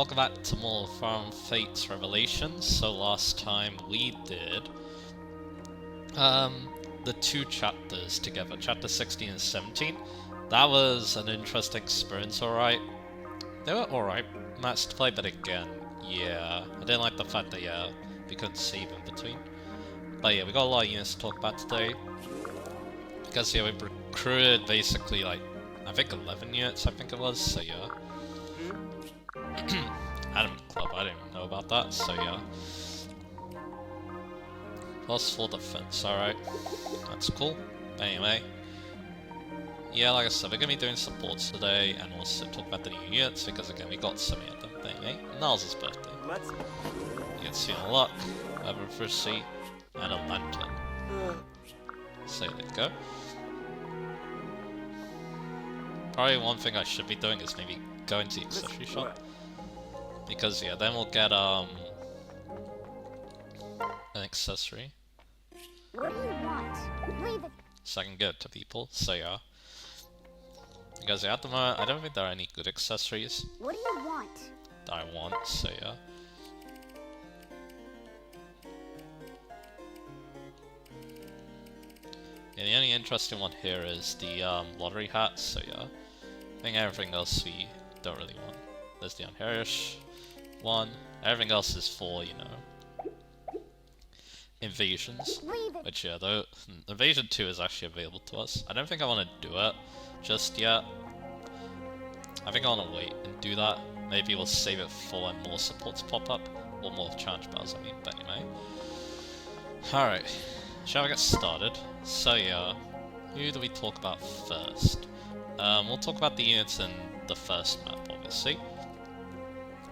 welcome back to more from Fate's Revelations. So last time we did the two chapters together, chapter 16 and 17. That was an interesting experience, alright. They were alright match to play, but again, yeah, I didn't like the fact that we couldn't save in between. But yeah, we got a lot of units to talk about today. Because we recruited basically like, I think 11 units, I think it was, so yeah. Adam Club, I didn't even know about that, so yeah. Plus 4 defense, alright. That's cool. Anyway. Yeah, like I said, we're gonna be doing supports today, and also talk about the new units, because again, we got so many of them. Anyway, Niles' birthday. You get Seal of Luck, a Prophecy, and a Lantern. So there you go. Probably one thing I should be doing is maybe go into the accessory shop. Because yeah, then we'll get an accessory. What do you want? Leave it. So I can give it to people, so yeah. Because yeah, at the moment I don't think there are any good accessories. What do you want? That I want, so yeah. Yeah, the only interesting one here is the lottery hats, so yeah. I think everything else we don't really want. There's the Unherish one. Everything else is for, you know, invasions. Which yeah, though Invasion 2 is actually available to us. I don't think I want to do it just yet. I think I want to wait and do that. Maybe we'll save it for when more supports pop up. Or more challenge battles, I mean, but anyway. Alright, shall we get started? So yeah, who do we talk about first? We'll talk about the units in the first map, obviously.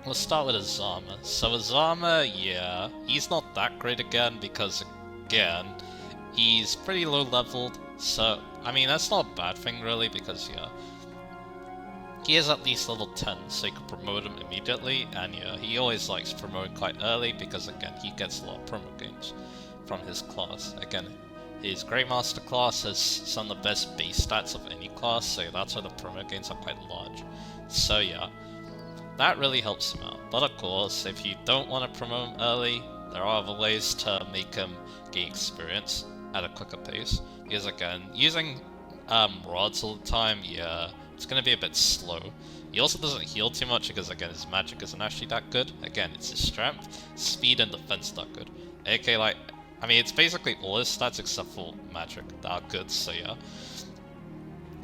We'll start with Azama. So Azama, yeah, he's not that great again, because again, he's pretty low leveled. So, I mean, that's not a bad thing really, because yeah, he is at least level 10, so you can promote him immediately, and yeah, he always likes promoting quite early, because again, he gets a lot of promo gains from his class. Again, his Great Master class has some of the best base stats of any class, so that's why the promo gains are quite large. So yeah, that really helps him out. But of course, if you don't want to promote him early, there are other ways to make him gain experience at a quicker pace. Because again, using rods all the time, yeah, it's going to be a bit slow. He also doesn't heal too much because again, his magic isn't actually that good. Again, it's his strength, speed, and defense that good. AK, like, I mean, it's basically all his stats except for magic that are good, so yeah.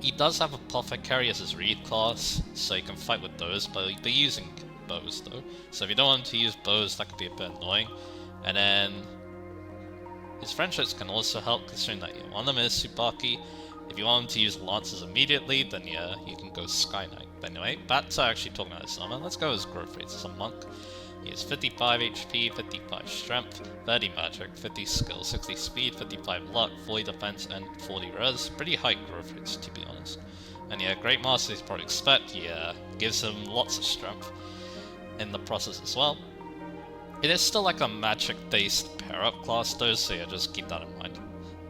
He does have Apothecary as his reed class, so you can fight with those, but he'll be using bows though. So if you don't want to use bows, that could be a bit annoying. And then his friendships can also help, considering that yeah, one of them is Tsubaki. If you want him to use lances immediately, then yeah, you can go Sky Knight. But anyway, back to actually talking about his armor. Let's go with his growth rates as a monk. He has 55 HP, 55 strength, 30 magic, 50 skill, 60 speed, 55 luck, 40 defense, and 40 res. Pretty high growth rates, to be honest. And yeah, Great Master, as you probably expect, yeah, gives him lots of strength in the process as well. It is still like a magic-based pair-up class though, so yeah, just keep that in mind.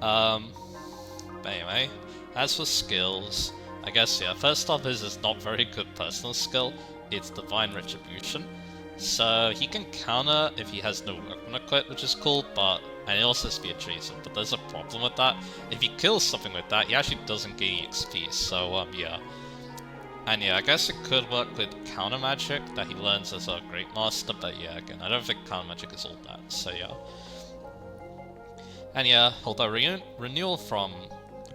But anyway, as for skills, I guess yeah, first off is not very good personal skill. It's Divine Retribution. So he can counter if he has no weapon equipped, which is cool, but and it also has to be adjacent, but there's a problem with that. If he kills something with that, he actually doesn't gain XP, so yeah. And yeah, I guess it could work with counter magic that he learns as a Great Master, but yeah, again, I don't think counter magic is all that, so yeah. And yeah, although renewal from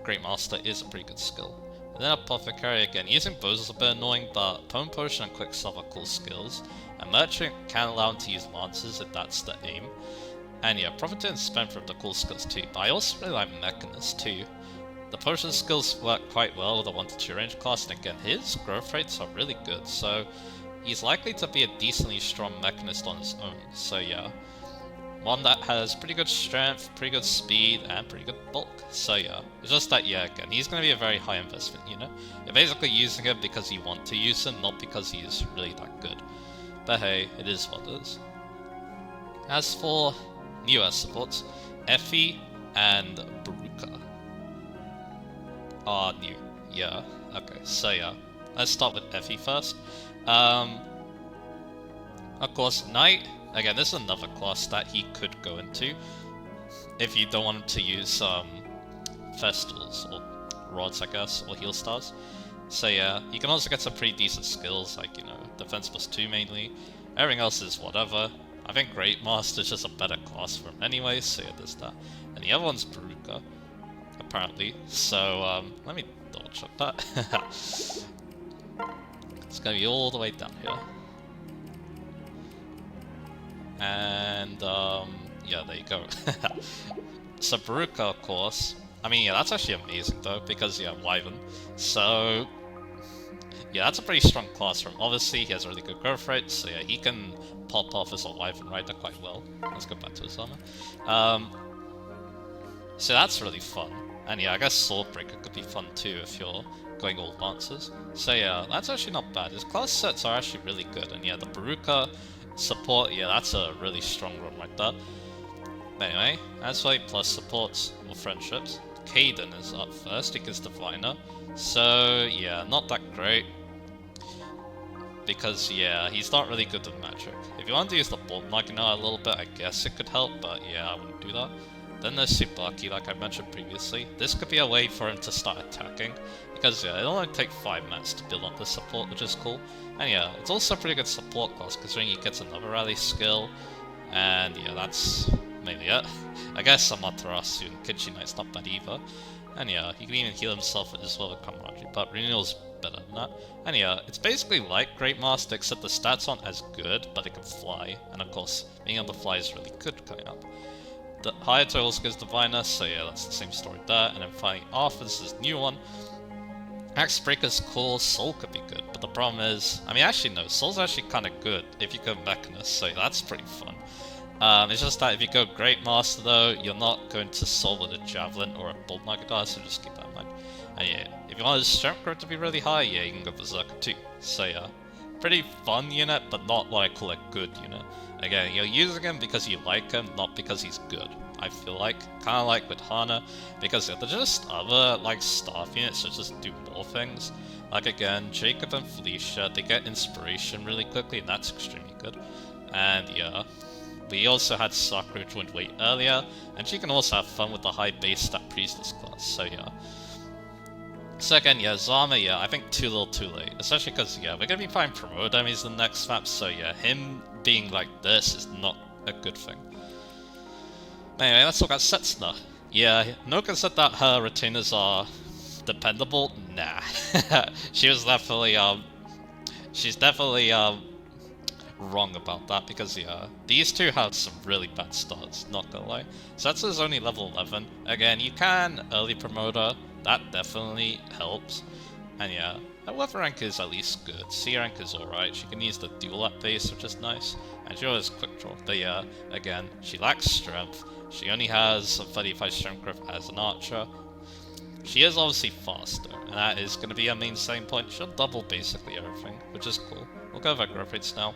Great Master is a pretty good skill. And then Apothecary, again, using bows is a bit annoying, but Poem Potion and Quicksilver are cool skills. And Merchant can allow him to use lances if that's the aim. And yeah, Prophet and Spend are the cool skills too, but I also really like Mechanist too. The potion skills work quite well with a 1 to 2 range class, and again, his growth rates are really good, so he's likely to be a decently strong Mechanist on his own, so yeah. One that has pretty good strength, pretty good speed, and pretty good bulk. So yeah, it's just that yeah, again, he's going to be a very high investment, you know? You're basically using him because you want to use him, not because he's really that good. But hey, it is what it is. As for US supports, Effie and Baruka are new. Yeah, okay, so yeah. Let's start with Effie first. Of course, Knight, again, this is another class that he could go into if you don't want him to use Festivals, or Rods, I guess, or Heal Stars. So yeah, you can also get some pretty decent skills, like, you know, Defense +2 mainly. Everything else is whatever. I think Great Master is just a better class for him anyway, so yeah, there's that. And the other one's Baruka, apparently. So, let me double check that. It's gonna be all the way down here. And, yeah, there you go. So Baruka, of course. I mean, yeah, that's actually amazing, though, because, yeah, Wyvern. So, yeah, that's a pretty strong class for him. Obviously, he has a really good growth rate, so yeah, he can pop off as a Wyvern Rider quite well. Let's go back to his armor. So that's really fun. And yeah, I guess Swordbreaker could be fun too if you're going all Lancers. So yeah, that's actually not bad. His class sets are actually really good. And yeah, the Baruka support, yeah, that's a really strong run right there. Anyway, as for plus supports or friendships, Caden is up first because Diviner. So yeah, not that great. Because yeah, he's not really good with magic. If you want to use the Bolt Magna a little bit, I guess it could help, but yeah, I wouldn't do that. Then there's Tsubaki, like I mentioned previously. This could be a way for him to start attacking, because yeah, it'll only take 5 minutes to build up the support, which is cool. And yeah, it's also a pretty good support class, considering he gets another rally skill, and yeah, that's mainly it. I guess Amaterasu and Kinshi Knight's not bad either. And yeah, he can even heal himself as well with Camaraderie, but Renewal's better than that. And yeah, it's basically like Great Master, except the stats aren't as good, but it can fly. And of course, being able to fly is really good coming up. The higher totals gives Diviner, so yeah, that's the same story there. And then finally, Arthur's his new one. Axe Breaker's cool, Soul could be good, but the problem is, I mean, actually no, Soul's actually kind of good if you go Mechanist, so that's pretty fun. It's just that if you go Great Master though, you're not going to Soul with a Javelin or a Bolt Magadar, so just keep that in mind. And yeah, if you want his Strength growth to be really high, yeah, you can go Berserker too. So yeah, pretty fun unit, but not what I call a good unit. Again, you're using him because you like him, not because he's good. I feel like, kind of like with Hana, because they're just other like staff units that just do more things. Like again, Jacob and Felicia, they get inspiration really quickly, and that's extremely good. And yeah, we also had Sakura joined way earlier, and she can also have fun with the high base stat Priestess class. So yeah. So again, yeah, Zama, yeah, I think too little too late. Especially because, yeah, we're going to be fighting promote enemies the next map, so yeah, him being like this is not a good thing. Anyway, let's talk about Setsuna. Yeah, Noka said that her retainers are dependable. Nah. She's definitely wrong about that, because yeah, these two have some really bad starts, not gonna lie. Setsuna's only level 11. Again, you can early promote her. That definitely helps. And yeah, her weapon rank is at least good. C rank is alright. She can use the dual up base, which is nice. And she always quick draw. But yeah, again, she lacks strength. She only has a 35 strength growth as an archer. She is obviously faster, and that is going to be her main selling point. She'll double basically everything, which is cool. We'll go over growth rates now.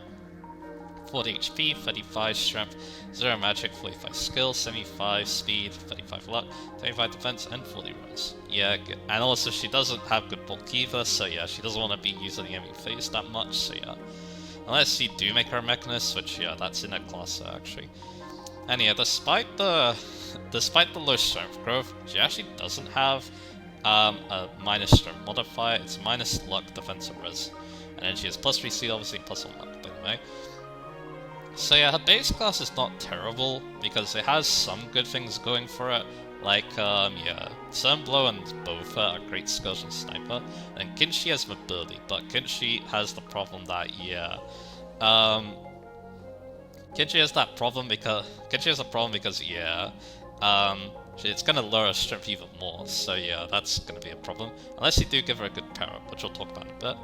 40 HP, 35 strength, 0 magic, 45 skill, 75 speed, 35 luck, 25 defense, and 40 res. Yeah, good. And also she doesn't have good bulk either, so yeah, she doesn't want to be using the enemy phase that much, so yeah. Unless you do make her a Mechanist, which yeah, that's in her class actually. And yeah, despite the low strength growth, she actually doesn't have a minus strength modifier. It's minus luck, defense, and res. And then she has plus 3 speed, obviously, plus 1 luck, but anyway. So yeah, her base class is not terrible, because it has some good things going for it. Like, yeah, Sunblow and Bofa are great skills and sniper. And Kinshi has mobility, but Kinshi has the problem that, yeah, Kinshi has that problem because yeah, it's gonna lower her strength even more. So yeah, that's gonna be a problem. Unless you do give her a good power up, which we'll talk about in a bit.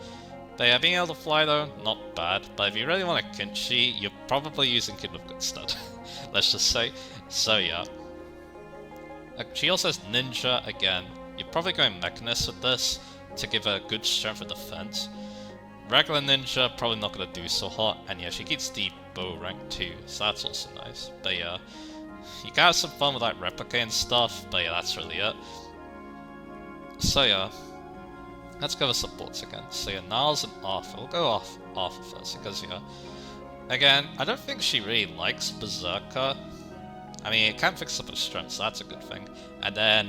But yeah, being able to fly though, not bad. But if you really want a Kinshi, you're probably using Kid of Good Stud. Let's just say. So yeah. She also has Ninja again. You're probably going Mechanist with this to give her good strength and defense. Regular Ninja, probably not going to do so hot, and yeah, she gets the bow rank too, so that's also nice. But yeah, you can have some fun with like replica and stuff, but yeah, that's really it. So yeah, let's go with supports again. So yeah, Niles and Arthur. We'll go off Arthur first, because yeah, Again, I don't think she really likes Berserker. I mean, it can fix up her strength, so that's a good thing. And then,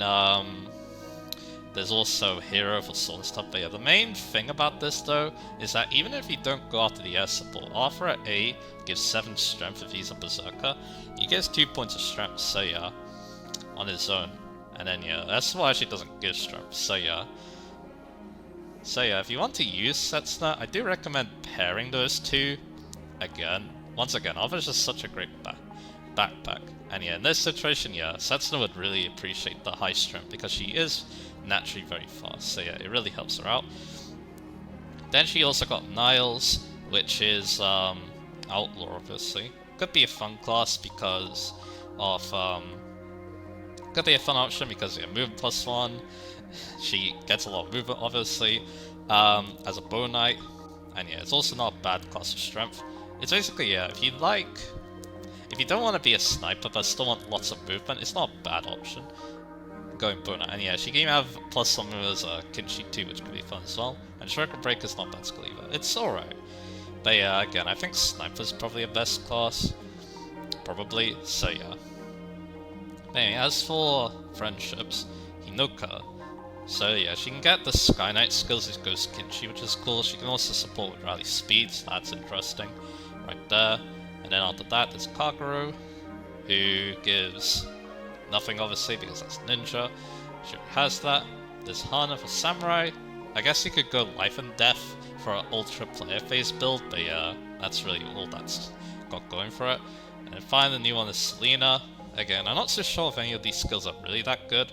there's also Hero for sword and stuff. But yeah, the main thing about this, though, is that even if you don't go after the air support, Arthur at A gives 7 strength if he's a Berserker. He gets 2 points of strength, so yeah, on his own. And then, yeah, that's why she doesn't give strength, so yeah. So yeah, if you want to use Setsuna, I do recommend pairing those two. Once again, Arthur's just such a great backpack. And yeah, in this situation, yeah, Setsuna would really appreciate the high strength because she is naturally very fast. So yeah, it really helps her out. Then she also got Niles, which is Outlaw, obviously. Could be a fun class because of could be a fun option because yeah, movement +1. She gets a lot of movement, obviously, as a bow knight. And yeah, it's also not a bad class of strength. It's basically, yeah, if you don't want to be a sniper but still want lots of movement, it's not a bad option. Going bow knight. And yeah, she can even have +1 as a Kinshi too, which could be fun as well. And Shuriken Breaker's not bad skill either. It's alright. But yeah, again, I think Sniper's probably a best class. Probably, so yeah. Anyway, as for friendships, Hinoka. So yeah, she can get the Sky Knight skills as Ghost Kinshi, which is cool. She can also support with rally speed, so that's interesting. Right there. And then after that, there's Kagero, who gives nothing obviously because that's ninja. She has that. There's Hana for Samurai. I guess you could go Life and Death for an ultra player phase build, but yeah, that's really all that's got going for it. And then finally the new one is Selena. Again, I'm not so sure if any of these skills are really that good,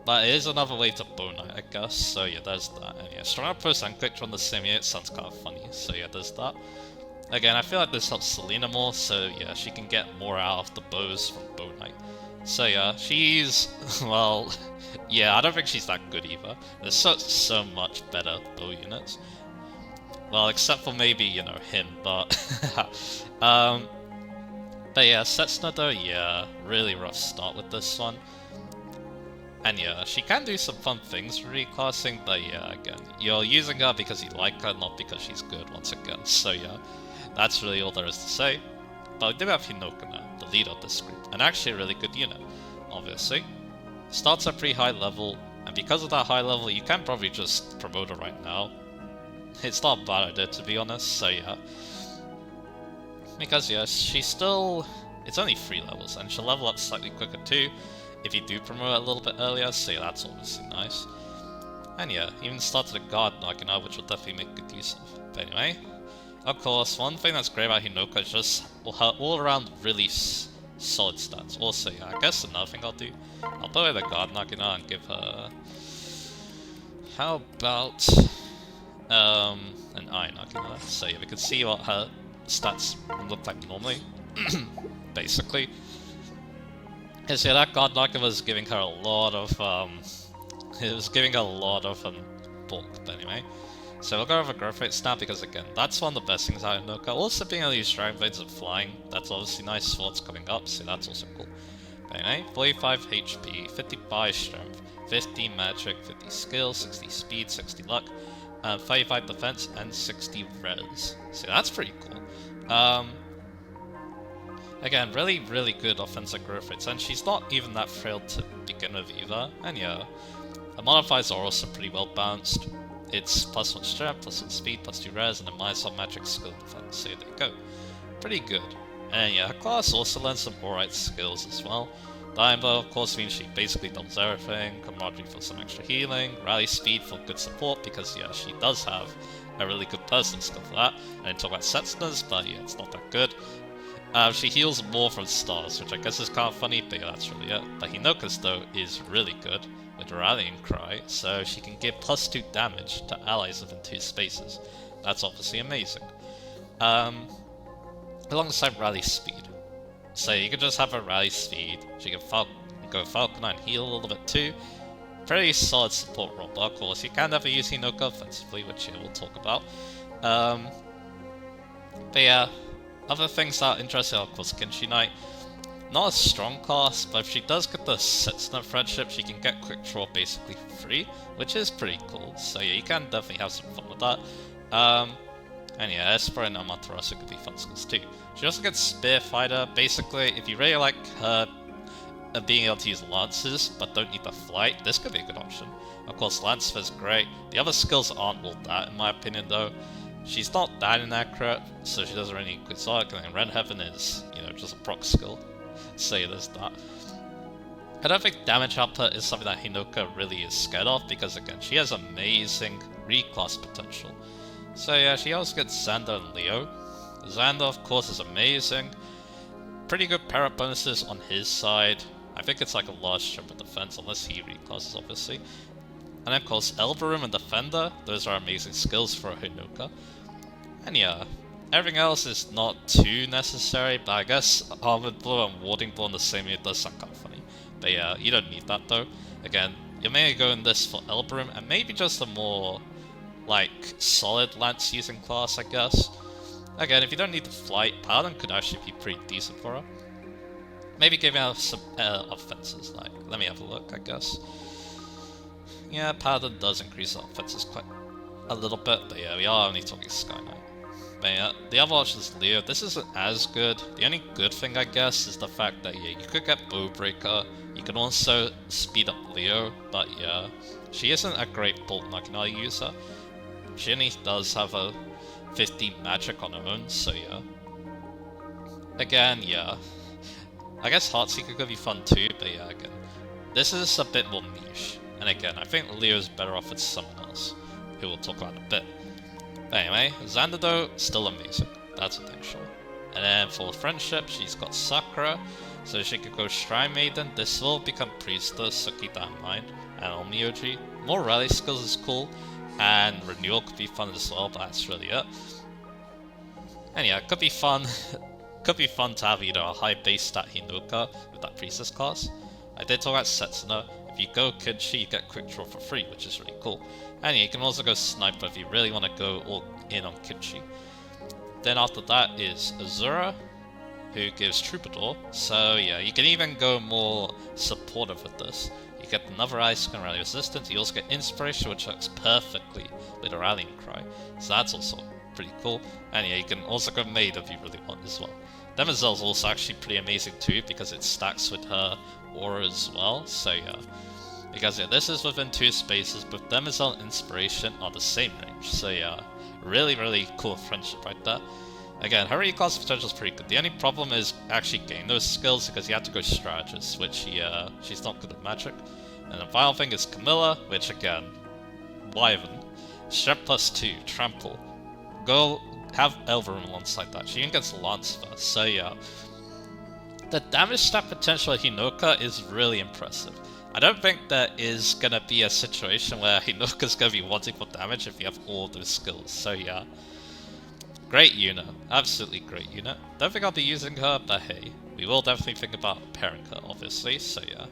but it is another way to bow knight, I guess. So yeah, there's that. And yeah, strong outpost and quick draw on the same unit sounds kind of funny. So yeah, there's that. Again, I feel like this helps Selena more, so yeah, she can get more out of the bows from bow knight. So yeah, she's, well, yeah, I don't think she's that good either. There's so much better bow units. Well, except for maybe, you know, him, but but yeah, Setsuna though, yeah, really rough start with this one. And yeah, she can do some fun things for reclassing, but yeah, again, you're using her because you like her, not because she's good once again. So yeah, that's really all there is to say. But we do have Hinoka now, the leader of this group, and actually a really good unit, obviously. Starts at pretty high level, and because of that high level, you can probably just promote her right now. It's not a bad idea, to be honest, so yeah. Because yes, she's still... it's only 3 levels, and she'll level up slightly quicker too, if you do promote it a little bit earlier, so yeah, that's obviously nice. And yeah, even started a guard knocking out, which will definitely make good use of. But anyway, of course, one thing that's great about Hinoka is just her all-around really solid stats. Also, yeah, I guess another thing I'll do, I'll put away the guard knocking out and give her... how about... an eye knocking out. So yeah, we can see what her stats look like normally, basically. Because yeah, that guard knocking was giving her a lot of, it was giving her a lot of bulk, but anyway. So we'll go over growth rates now, because again, that's one of the best things out of Hinoka. Also being able to use Dragon Blades and flying, that's obviously nice. Swords coming up, so that's also cool. But anyway, 45 HP, 55 strength, 50 magic, 50 skill, 60 speed, 60 luck, 35 defense, and 60 res. So that's pretty cool. Again, really, really good offensive growth rates, and she's not even that frail to begin with either. And yeah, her modifiers are also pretty well balanced. It's +1 strength, +1 speed, +2 res, and a -1 magic skill defense. So there you go. Pretty good. And yeah, her class also learns some alright skills as well. Diambo, of course, means she basically doubles everything. Camaraderie for some extra healing. Rally speed for good support, because yeah, she does have a really good person skill for that. I didn't talk about Setsuna's, but yeah, it's not that good. She heals more from stars, which I guess is kind of funny, but yeah, that's really it. But Hinoka's, though, is really good with Rallying Cry, so she can give +2 damage to allies within 2 spaces. That's obviously amazing. Alongside Rally Speed. So you can just have her Rally Speed, she can go Falcon and heal a little bit too. Pretty solid support role, but of course you can never use Hinoka offensively, which yeah, we'll talk about. But yeah, other things that are interesting are of course Kinshi Knight. Not a strong class, but if she does get the Setsuna friendship, she can get quick draw basically for free, which is pretty cool. So yeah, you can definitely have some fun with that. And yeah, Esper and Amaterasu could be fun skills too. She also gets Spear Fighter. Basically, if you really like her being able to use lances, but don't need the flight, this could be a good option. Of course, Lance is great. The other skills aren't all that, in my opinion, though. She's not that inaccurate, so she doesn't really need Quixotic, and then Red Heaven is, you know, just a proc skill. So yeah, there's that. I don't think damage output is something that Hinoka really is scared of, because again, she has amazing reclass potential. So yeah, she also gets Xander and Leo. Xander, of course, is amazing. Pretty good parry bonuses on his side. I think it's like a large chunk of defense, unless he reclasses, obviously. And of course, Elverum and Defender, those are amazing skills for Hinoka. And yeah, everything else is not too necessary, but I guess Armored Blow and Warding Blow in the same unit does sound kind of funny. But yeah, you don't need that though. Again, you're mainly going this for Elverum, and maybe just a more, like, solid lance using class, I guess. Again, if you don't need the flight, Paladin could actually be pretty decent for her. Maybe giving her some offenses, like, let me have a look, I guess. Yeah, Paladin does increase our offenses quite a little bit, but yeah, we are only talking Sky Knight. But yeah, the other option is Leo. This isn't as good. The only good thing, I guess, is the fact that, yeah, you could get Bowbreaker. You can also speed up Leo, but yeah, she isn't a great bolt Naginata user. She only does have a 50 magic on her own, so yeah. Again, yeah. I guess Heartseeker could be fun too, but yeah, again. This is a bit more niche. And again, I think Leo's better off with someone else, who we'll talk about in a bit. But anyway, Xander though, still amazing. That's a thing, sure. And then for friendship, she's got Sakura, so she could go Shrine Maiden. This will become Priestess, so keep that in mind. And Onmyoji. More rally skills is cool, and Renewal could be fun as well, but that's really it. And yeah, it could be fun. Could be fun to have, you know, a high base stat Hinoka with that Priestess class. I did talk about Setsuna. If you go Kinshi, you get Quick Draw for free, which is really cool. And yeah, you can also go Sniper if you really want to go all in on Kinshi. Then after that is Azura, who gives Troubadour. So yeah, you can even go more supportive with this. You get another Ice and Rally Resistance. You also get Inspiration, which works perfectly with a Rallying Cry. So that's also pretty cool. And yeah, you can also go Maid if you really want as well. Demoiselle is also actually pretty amazing too, because it stacks with her aura as well. So yeah, because yeah, this is within 2 spaces, but Demoiselle and Inspiration are the same range. So yeah, really cool friendship right there. Again, her reclass potential is pretty good. The only problem is actually getting those skills, because you have to go Strategist, which she's not good at magic. And the final thing is Camilla, which again, Wyvern, Strength +2, Trample. Go have Elverum alongside that. She even gets Lance first, so yeah. The damage stat potential of Hinoka is really impressive. I don't think there is gonna be a situation where Hinoka's gonna be wanting for damage if you have all those skills, so yeah. Great unit, absolutely great unit. Don't think I'll be using her, but hey, we will definitely think about pairing her, obviously, so yeah.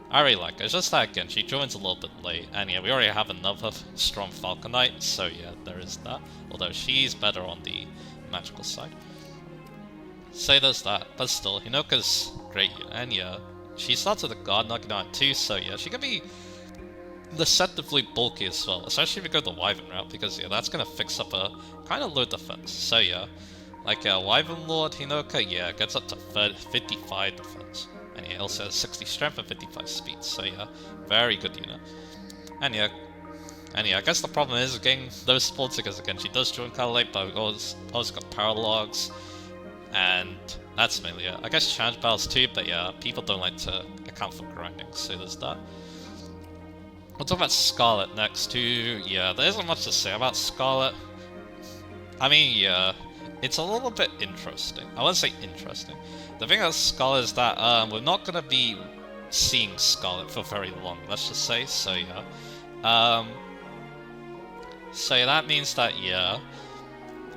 I really like her, it's just that again, she joins a little bit late, and yeah, we already have another strong Falcon Knight, so yeah, there is that. Although she's better on the magical side. So there's that, but still, Hinoka's great unit, and yeah, she starts with a Guard Naginata too, so yeah, she can be deceptively bulky as well, especially if you go the Wyvern route, because yeah, that's gonna fix up a kind of low defense. So yeah, like Wyvern Lord Hinoka, yeah, gets up to 55 defense, and he also has 60 strength and 55 speed. So yeah, very good unit. And yeah, I guess the problem is getting those supports, because again, she does join kind of late, but we've always got Paralogs, and that's mainly it. I guess challenge battles too, but yeah, people don't like to account for grinding, so there's that. We'll talk about Scarlet next too. Yeah, there isn't much to say about Scarlet. I mean, yeah, it's a little bit interesting. I wouldn't say interesting. The thing about Scarlet is that we're not gonna be seeing Scarlet for very long, let's just say, so yeah. So that means that, yeah,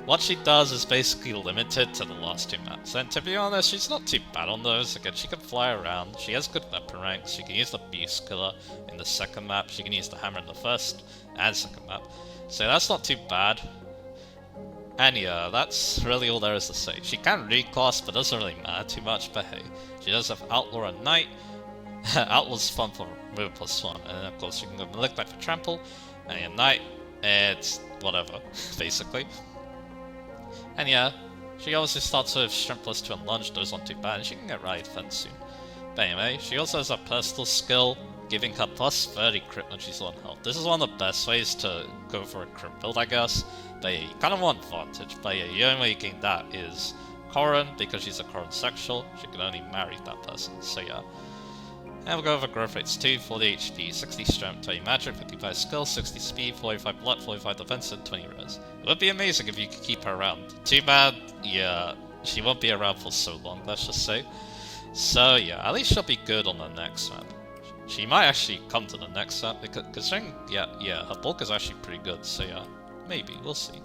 what she does is basically limited to the last 2 maps, and to be honest, she's not too bad on those. Again, she can fly around, she has good weapon ranks, she can use the Beast Killer in the second map, she can use the Hammer in the first and second map, so that's not too bad. And yeah, that's really all there is to say. She can reclass, but doesn't really matter too much, but hey, she does have Outlaw and Knight. Outlaw's fun for move +1, and then of course you can go Malignite for Trample, and yeah, Knight, it's whatever, basically. And yeah, she obviously starts with Strength plus 2 and Lunge, those aren't too bad, and she can get right defense soon. But anyway, she also has a personal skill, giving her plus 30 crit when she's on health. This is one of the best ways to go for a crit build, I guess. But yeah, you kind of want advantage, but yeah, the only way you gain that is Corrin, because she's a Corrin sexual, she can only marry that person, so yeah. And we'll go over growth rates too, 40 HP, 60 strength, 20 magic, 55 skill, 60 speed, 45 blood, 45 defense, and 20 res. It would be amazing if you could keep her around. Too bad, yeah, she won't be around for so long, let's just say. So yeah, at least she'll be good on the next map. She might actually come to the next map, because considering, yeah, her bulk is actually pretty good, so yeah, maybe, we'll see.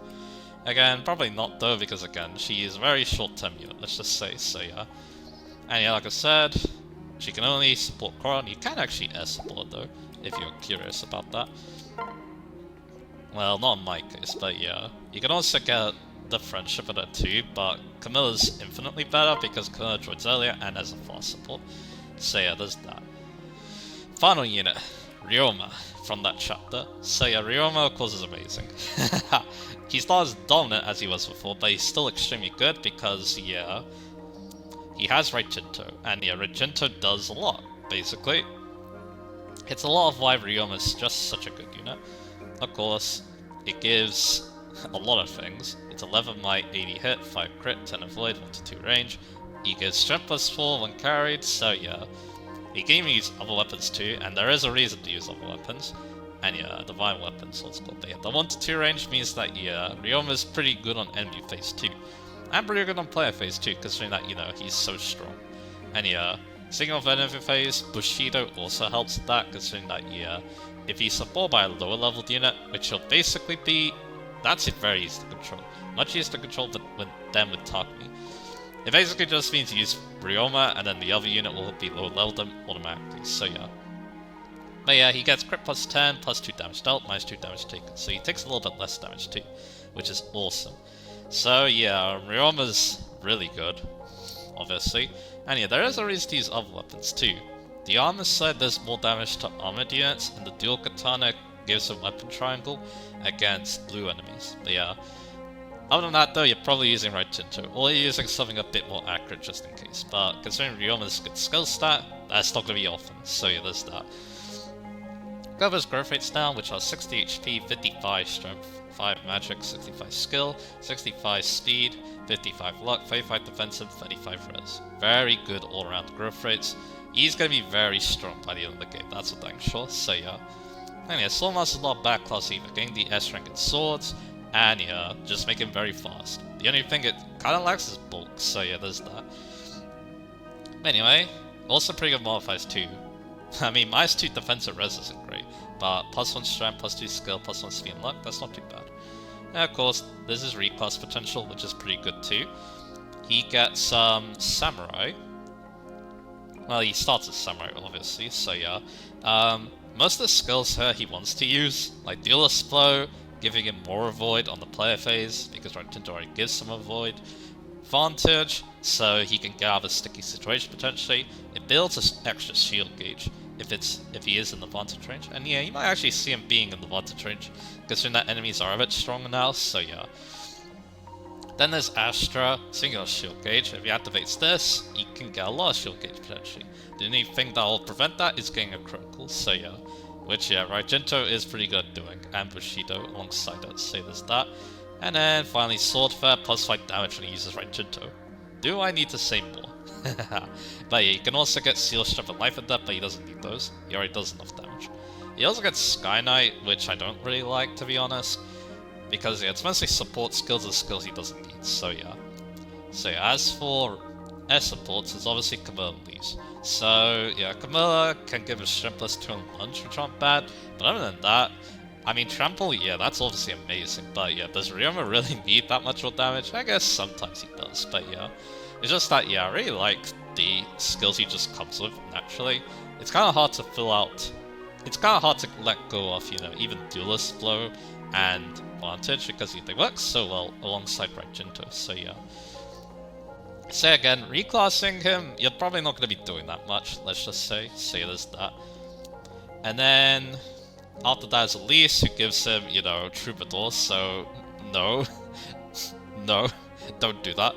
Again, probably not though, because again, she is a very short-term unit, let's just say, so yeah. And yeah, like I said, she can only support Corrin. You can actually air support though, if you're curious about that. Well, not in my case, but yeah. You can also get the friendship of it too, but Camilla's infinitely better because Camilla joins earlier and has a fast support. So yeah, there's that. Final unit, Ryoma, from that chapter. So yeah, Ryoma of course is amazing. He's not as dominant as he was before, but he's still extremely good because, yeah, he has Right Jinto, and yeah, Right Jinto does a lot, basically. It's a lot of why Ryoma is just such a good unit. Of course, it gives a lot of things. It's 11 might, 80 hit, 5 crit, 10 avoid, 1 to 2 range. He gives strength plus 4 when carried, so yeah. He can use other weapons too, and there is a reason to use other weapons. And yeah, divine weapons, so it's called. But yeah, the 1 to 2 range means that yeah, Ryoma is pretty good on enemy phase too. And pretty good on player phase too, considering that, you know, he's so strong. And yeah, speaking of enemy phase, Bushido also helps with that, considering that, yeah, if he's supported by a lower leveled unit, which will basically be, that's very easy to control. Much easier to control than with Takumi. It basically just means you use Ryoma, and then the other unit will be lower leveled automatically, so yeah. But yeah, he gets crit plus 10, plus 2 damage dealt, minus 2 damage taken, so he takes a little bit less damage too, which is awesome. So yeah, Ryoma's really good, obviously. And yeah, there is a reason to use other weapons too. The armor side does more damage to armored units, and the dual katana gives a weapon triangle against blue enemies. But yeah, other than that though, you're probably using Right Jinto, or you're using something a bit more accurate just in case. But considering Ryoma's good skill stat, that's not going to be often, so yeah, there's that. Covers growth rates down, which are 60 HP, 55 strength, 5 magic, 65 skill, 65 speed, 55 luck, 35 defensive, 35 res. Very good all-around growth rates. He's going to be very strong by the end of the game, that's what I'm sure, so yeah. And yeah, Swordmaster's not bad class either, getting the S rank in swords, and yeah, just make him very fast. The only thing it kind of lacks is bulk, so yeah, there's that. Anyway, also pretty good modifiers too. I mean, minus 2 defensive res isn't great, but plus 1 strength, plus 2 skill, plus 1 speed and luck, that's not too bad. And of course, this is reclass potential, which is pretty good too. He gets samurai. Well, he starts as samurai, obviously, so yeah. Most of the skills here he wants to use, like Duelist Blow, giving him more avoid on the player phase, because Right Jinto already gives some avoid. Vantage, so he can get out of a sticky situation potentially. It builds an extra shield gauge if he is in the vantage range. And yeah, you might actually see him being in the vantage range, considering that enemies are a bit stronger now, so yeah. Then there's Astra, singular shield gauge. If he activates this, he can get a lot of shield gauge potentially. The only thing that will prevent that is getting a critical, so yeah. Which yeah, Right Jinto is pretty good at doing, and Bushido alongside it, so there's that. And then finally Swordfare, plus 5 damage when he uses Right Jinto. Do I need to say more? But yeah, you can also get Seal Strength and Life and Death, but he doesn't need those. He already does enough damage. He also gets Sky Knight, which I don't really like, to be honest. Because yeah, it's mostly support skills and skills he doesn't need, so yeah. So yeah, as for air supports, it's obviously Camilla leaves. So yeah, Camilla can give a Strength plus 2 and Lunge, which aren't bad. But other than that, I mean, Trample, yeah, that's obviously amazing. But yeah, does Ryoma really need that much more damage? I guess sometimes he does, but yeah. It's just that, yeah, I really like the skills he just comes with naturally. It's kind of hard to fill out. It's kind of hard to let go of, you know, even Duelist Blow and Vantage, because they work so well alongside Right Jinto, so yeah. So again, reclassing him, you're probably not going to be doing that much, let's just say. So yeah, there's that. And then after that is Elise, who gives him, you know, Troubadour, so no. No. Don't do that.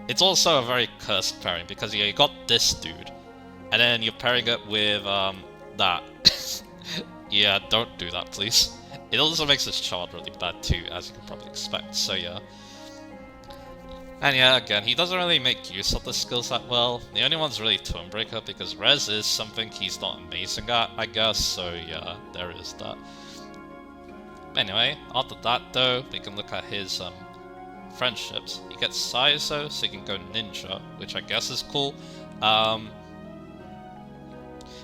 It's also a very cursed pairing because yeah, you got this dude, and then you're pairing it with that. Yeah, don't do that, please. It also makes this child really bad too, as you can probably expect. So yeah. And yeah, again, he doesn't really make use of the skills that well. The only one's really Tonebreaker because Res is something he's not amazing at, I guess. So yeah, there is that. Anyway, after that though, we can look at his friendships. He gets Saizo, so he can go Ninja, which I guess is cool.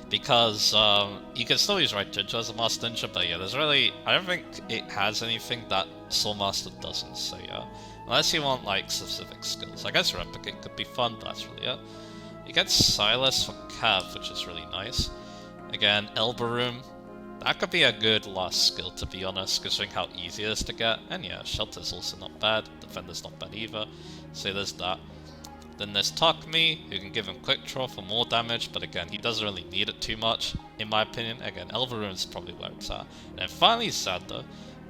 Because you can still use Right Ninja as a Master Ninja, but yeah, there's really... I don't think it has anything that Soul Master doesn't, so yeah. Unless you want, like, specific skills. I guess Replicate could be fun, but that's really it. You get Silas for Cav, which is really nice. Again, Elbow Room. That could be a good last skill, to be honest, considering how easy it is to get. And yeah, Shelter's also not bad. Defender's not bad either. So there's that. Then there's Takumi, who can give him Quick Draw for more damage, but again, he doesn't really need it too much, in my opinion. Again, Elbow Room is probably where it's at. And then finally Xander.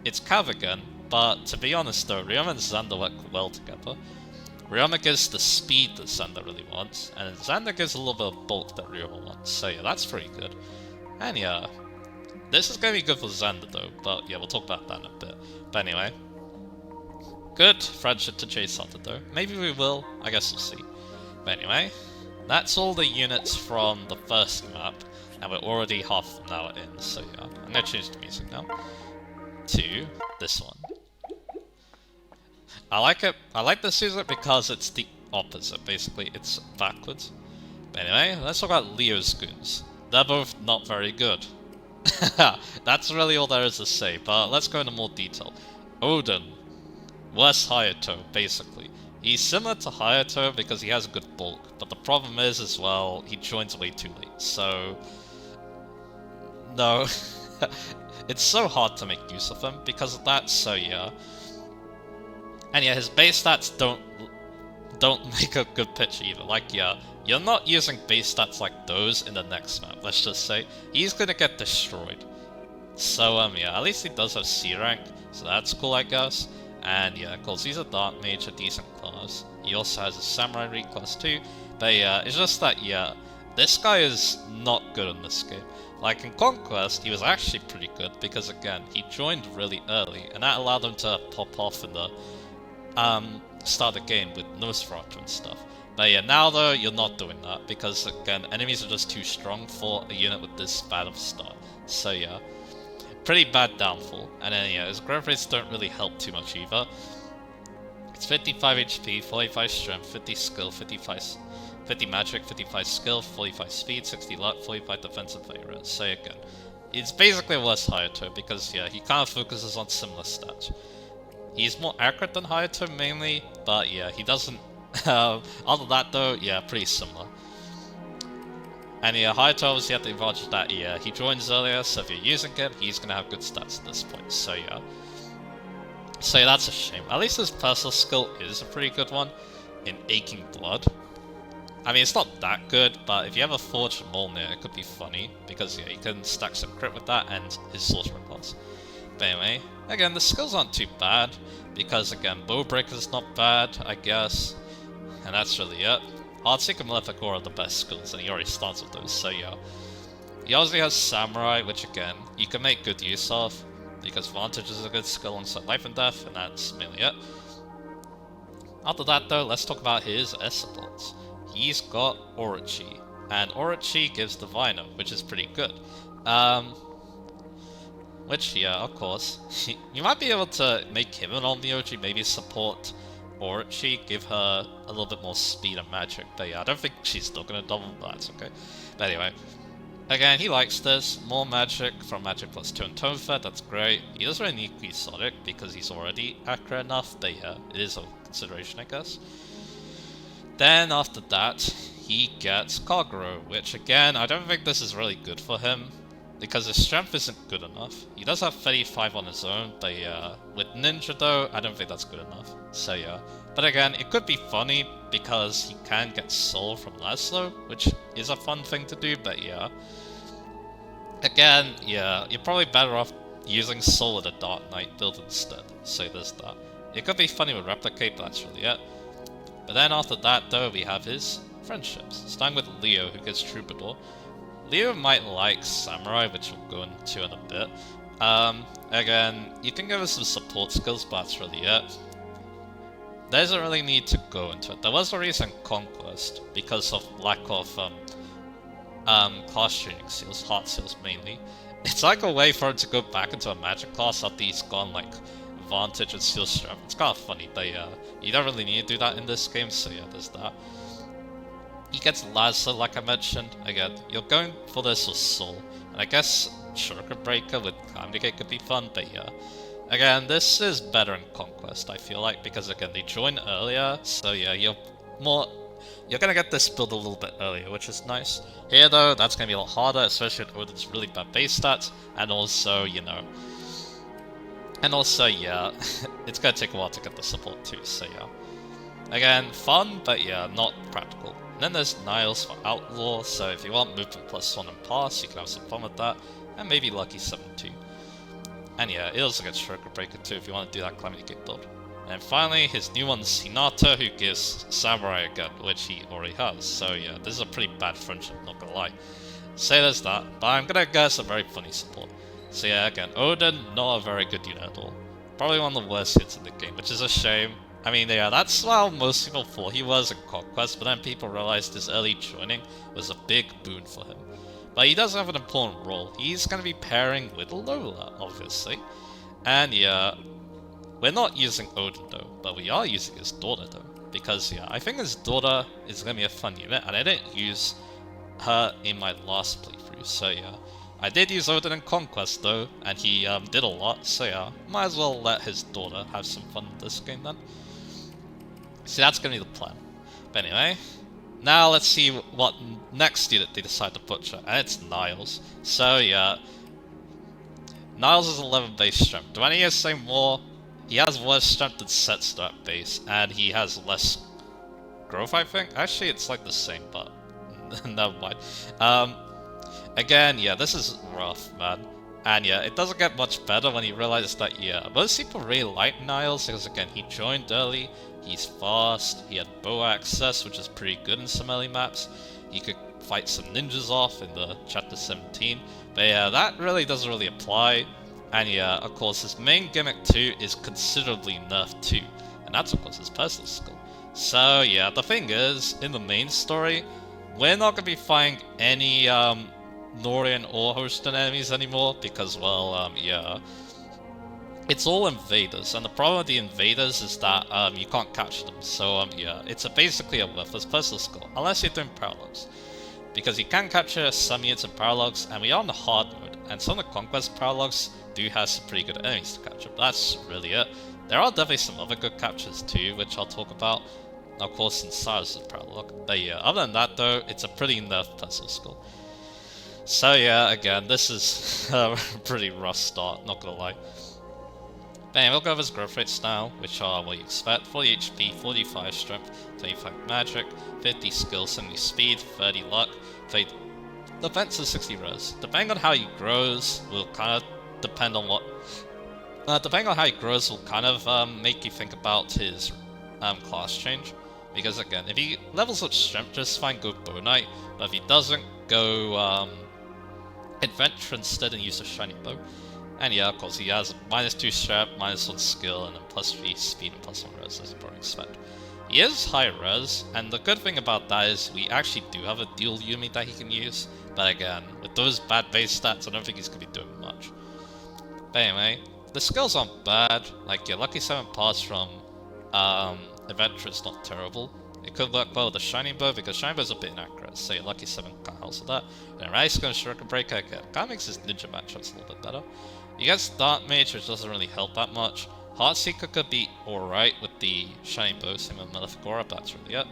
It's Cav again, but to be honest though, Ryoma and Xander work well together. Ryoma gives the speed that Xander really wants, and Xander gives a little bit of bulk that Ryoma wants. So yeah, that's pretty good. And yeah, this is going to be good for Xander though, but yeah, we'll talk about that in a bit. But anyway, good friendship to chase after though. Maybe we will, I guess we'll see. But anyway, that's all the units from the first map, and we're already half an hour in, so yeah. I'm going to change the music now to this one. I like it. I like this music because it's the opposite, basically. It's backwards. But anyway, let's talk about Leo's goons. They're both not very good. That's really all there is to say, but let's go into more detail. Odin. Worse Hayato, basically. He's similar to Hayato because he has a good bulk, but the problem is, as well, he joins way too late, so... No. It's so hard to make use of him because of that, so yeah. And yeah, his base stats don't make a good picture either. Like, yeah, you're not using base stats like those in the next map, let's just say. He's gonna get destroyed. So, yeah, at least he does have C rank, so that's cool, I guess. And yeah, of course, he's a Dark Mage, a decent class. He also has a Samurai Reed class too. But yeah, it's just that, yeah, this guy is not good in this game. Like in Conquest, he was actually pretty good because, again, he joined really early, and that allowed him to pop off in the start of the game with Nosferatu and stuff. But yeah, now though, you're not doing that because, again, enemies are just too strong for a unit with this bad of a start. So yeah, pretty bad downfall. And then yeah, his growth rates don't really help too much either. It's 55 HP, 45 strength, 50 skill, 50 magic, 55 skill, 45 speed, 60 luck, 45 defense and favor. So again, it's basically a worse Hayato because yeah, he kind of focuses on similar stats. He's more accurate than Hayato mainly, but yeah, he doesn't... other than that though, yeah, pretty similar. And yeah, Hayato obviously had the advantage that yeah, he joins earlier, so if you're using him, he's gonna have good stats at this point, so yeah. So yeah, that's a shame. At least his personal skill is a pretty good one in Aching Blood. I mean, it's not that good, but if you have a Forged Mjolnir, it could be funny, because yeah, you can stack some crit with that and his sorcerer class. But anyway, again, the skills aren't too bad, because again, Bowbreaker's not bad, I guess, and that's really it. Heartseek and Malefic Aura are the best skills, and he already starts with those, so yeah. He obviously has Samurai, which again, you can make good use of, because Vantage is a good skill alongside Life and Death, and that's mainly it. After that though, let's talk about his S-supports. He's got Orochi, and Orochi gives Diviner, which is pretty good. Which, yeah, of course, you might be able to make him an Onmyoji, maybe support Orochi, give her a little bit more speed and magic, but yeah, I don't think she's still gonna double, but that's okay. But anyway, again, he likes this, more magic from Magic plus 2 and Tone Fed, that's great. He doesn't really need Quixotic because he's already accurate enough, but yeah, it is a consideration, I guess. Then after that, he gets Kagero, which again, I don't think this is really good for him, because his strength isn't good enough. He does have 35 on his own, but yeah, with Ninja though, I don't think that's good enough. So yeah, but again, it could be funny, because he can get Soul from Laszlo, which is a fun thing to do, but yeah. Again, yeah, you're probably better off using Soul with a Dark Knight build instead, so there's that. It could be funny with Replicate, but that's really it. But then after that, though, we have his friendships. Starting with Leo, who gets Troubadour. Leo might like Samurai, which we'll go into in a bit. Again, you can give us some support skills, but that's really it. There doesn't really need to go into it. There was a reason Conquest, because of lack of class training seals, heart seals mainly. It's like a way for him to go back into a magic class after he's gone like Vantage and Seal Strength. It's kind of funny, but yeah, you don't really need to do that in this game, so yeah, there's that. He gets Lazar, like I mentioned. Again, you're going for this with Soul, and I guess Circuit Breaker with Calamity Gate could be fun, but yeah. Again, this is better in Conquest, I feel like, because again, they join earlier, so yeah, you're gonna get this build a little bit earlier, which is nice. Here though, that's gonna be a lot harder, especially with Odin's really bad base stats, and also, you know, yeah, it's gonna take a while to get the support too, so yeah. Again, fun, but yeah, not practical. And then there's Niles for Outlaw, so if you want movement +1 and pass, you can have some fun with that, and maybe Lucky 7 too. And yeah, it also gets Circuit Breaker too if you want to do that Calamity Gate build. And finally, his new one's Hinata, who gives Samurai again, which he already has. So yeah, this is a pretty bad friendship, not gonna lie. Say there's that, but I'm gonna guess a very funny support. So yeah, again, Odin, not a very good unit at all. Probably one of the worst hits in the game, which is a shame. I mean, yeah, that's how most people thought he was in Conquest, but then people realized his early joining was a big boon for him. But he does have an important role. He's going to be pairing with Lola, obviously. And yeah, we're not using Odin though, but we are using his daughter though. Because yeah, I think his daughter is going to be a fun unit, and I didn't use her in my last playthrough, so yeah. I did use Odin in Conquest though, and he did a lot, so yeah, might as well let his daughter have some fun with this game then. So that's going to be the plan. But anyway, now let's see what next unit they decide to butcher, and it's Niles. So yeah, Niles is 11 base strength. Do any of you say more? He has worse strength than Setsu at base, and he has less growth, I think. Actually, it's like the same, but never mind. Again, yeah, this is rough, man. And yeah, it doesn't get much better when you realize that, yeah, most people really like Niles, because again, he joined early, he's fast, he had bow access, which is pretty good in some early maps. He could fight some ninjas off in the chapter 17, but yeah, that really doesn't really apply. And yeah, of course, his main gimmick too is considerably nerfed too, and that's of course his personal skill. So yeah, the thing is, in the main story, we're not going to be fighting any Nohrian or Hoshidan enemies anymore, because, well, yeah, it's all invaders, and the problem with the invaders is that you can't catch them, so yeah, it's basically a worthless personal skill, unless you're doing paralogs, because you can capture some units in paralogs, and we are on the hard mode, and some of the Conquest paralogs do have some pretty good enemies to capture, but that's really it. There are definitely some other good captures too, which I'll talk about, of course, in Cyrus' paralog, but yeah, other than that though, it's a pretty nerfed personal skill. So yeah, again, this is a pretty rough start, not gonna lie. But anyway, we'll go over his growth rates now, which are what you expect: 40 HP, 45 strength, 25 magic, 50 skill, 70 speed, 30 luck, 30 defense, and 60 res. Depending on how he grows, will kind of depend on what. Depending on how he grows, will kind of make you think about his class change. Because again, if he levels up strength, just fine, go Bow Knight. But if he doesn't, go Adventure instead and use a shiny bow. And yeah, of course, he has -2 strength, -1 skill, and then +3 speed and +1 res, as you probably expect. He is high res, and the good thing about that is we actually do have a dual Yumi that he can use. But again, with those bad base stats, I don't think he's going to be doing much. But anyway, the skills aren't bad. Like, your Lucky 7 pass from Adventure is not terrible. It could work well with the Shining Bow, because Shining Bow is a bit inaccurate, so your Lucky 7 can't help with that. Then Rice Gun, Circuit Breaker, again, kind of makes his ninja matchups a little bit better. You get Dark Mage, which doesn't really help that much. Heartseeker could be alright with the Shining Bow, same with Maleficora, but that's really it.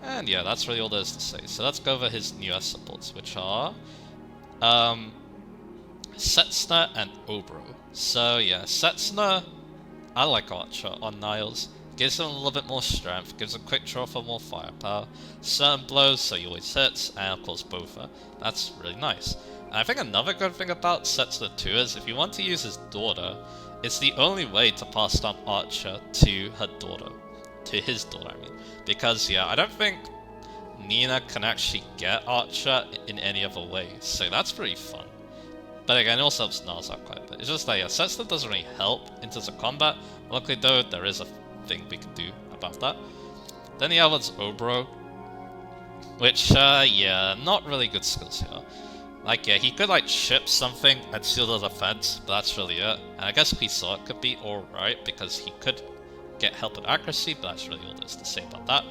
And yeah, that's really all there is to say. So let's go over his newest supports, which are Setsuna and Obro. So yeah, Setsuna, I like Archer on Niles. Gives him a little bit more strength, gives him quick draw for more firepower, certain blows so he always hits, and of course Boffer. That's really nice. And I think another good thing about Setsuna too is if you want to use his daughter, it's the only way to pass down Archer to her daughter. To his daughter, I mean. Because, yeah, I don't think Nina can actually get Archer in any other way, so that's pretty fun. But again, it also helps Nars out quite a bit. It's just that, yeah, Setsuda doesn't really help in terms of combat. Luckily, though, there is a thing we can do about that. Then the other one's Obro, which, yeah, not really good skills here. Like, yeah, he could, like, chip something and seal the defense, but that's really it. And I guess we saw it could be alright, because he could get help with accuracy, but that's really all there is to say about that.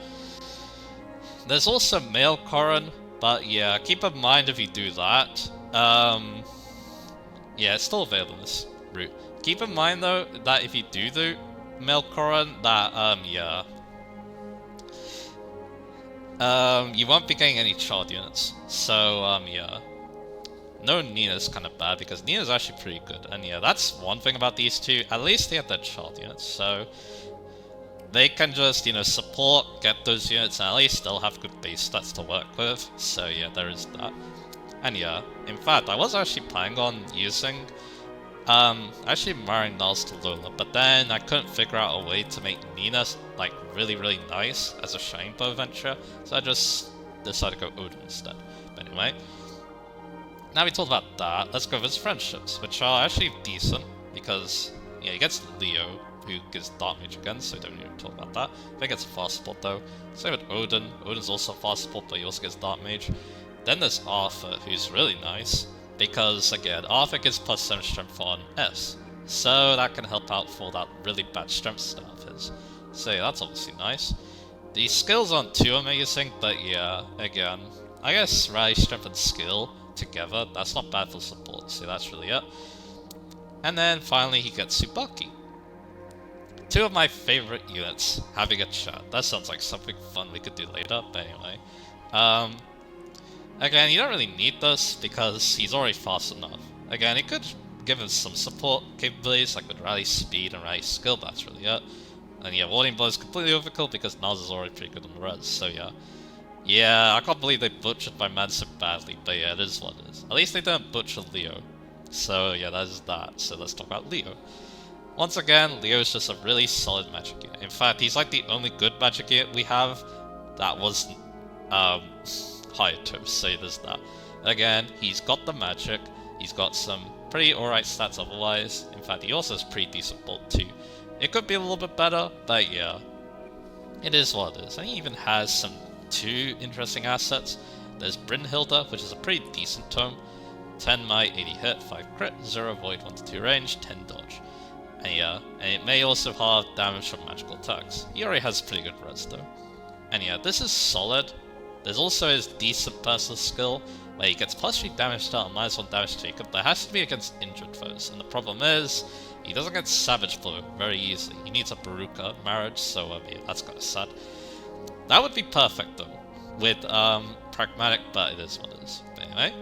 There's also Male Koran, but yeah, keep in mind if you do that. Yeah, it's still available in this route. Keep in mind though that if you do Male Koran, that yeah, you won't be getting any child units. So yeah, no, Nina's kind of bad because Nina's actually pretty good, and yeah, that's one thing about these two. At least they have their child units, so they can just, you know, support, get those units, and at least they'll have good base stats to work with. So yeah, there is that. And yeah, in fact, I was actually planning on using, actually marrying Niles to Lola, but then I couldn't figure out a way to make Nina, like, really, really nice as a Shining Bow venture, so I just decided to go Odin instead. But anyway, now we talked about that, let's go over his friendships, which are actually decent, because, yeah, he gets Leo, who gives Dark Mage again, so we don't need to talk about that. I think it's fast support though. Same with Odin. Odin's also fast support, but he also gets Dark Mage. Then there's Arthur, who's really nice, because again, Arthur gets plus 7 strength on S, so that can help out for that really bad strength stat of his. So yeah, that's obviously nice. The skills aren't too amazing, but yeah, again, I guess rally, strength, and skill together, that's not bad for support, so that's really it. And then finally he gets Tsubaki. Two of my favorite units having a chat. That sounds like something fun we could do later, but anyway. Again, you don't really need this because he's already fast enough. Again, it could give him some support capabilities like with rally speed and rally skill, but that's really it. And yeah, Warding Blow is completely overkill because Naz is already pretty good on the res, so yeah. Yeah, I can't believe they butchered my man so badly, but yeah, it is what it is. At least they didn't butcher Leo. So yeah, that is that. So let's talk about Leo. Once again, Leo is just a really solid magic unit. In fact, he's like the only good magic unit we have that wasn't Hayato, so there's that. Again, he's got the magic, he's got some pretty alright stats otherwise. In fact, he also has pretty decent bolt too. It could be a little bit better, but yeah, it is what it is. And he even has some 2 interesting assets. There's Brynhilda, which is a pretty decent tome. 10 might, 80 hit, 5 crit, 0 void, 1 to 2 range, 10 dodge. And yeah, and it may also have damage from magical attacks. He already has pretty good res though. And yeah, this is solid. There's also his decent personal skill, where he gets plus 3 damage start and minus 1 damage taken, but it has to be against injured foes. And the problem is, he doesn't get Savage Blow very easily. He needs a Baruka marriage, so yeah, that's kind of sad. That would be perfect though, with Pragmatic, but it is what it is. But anyway,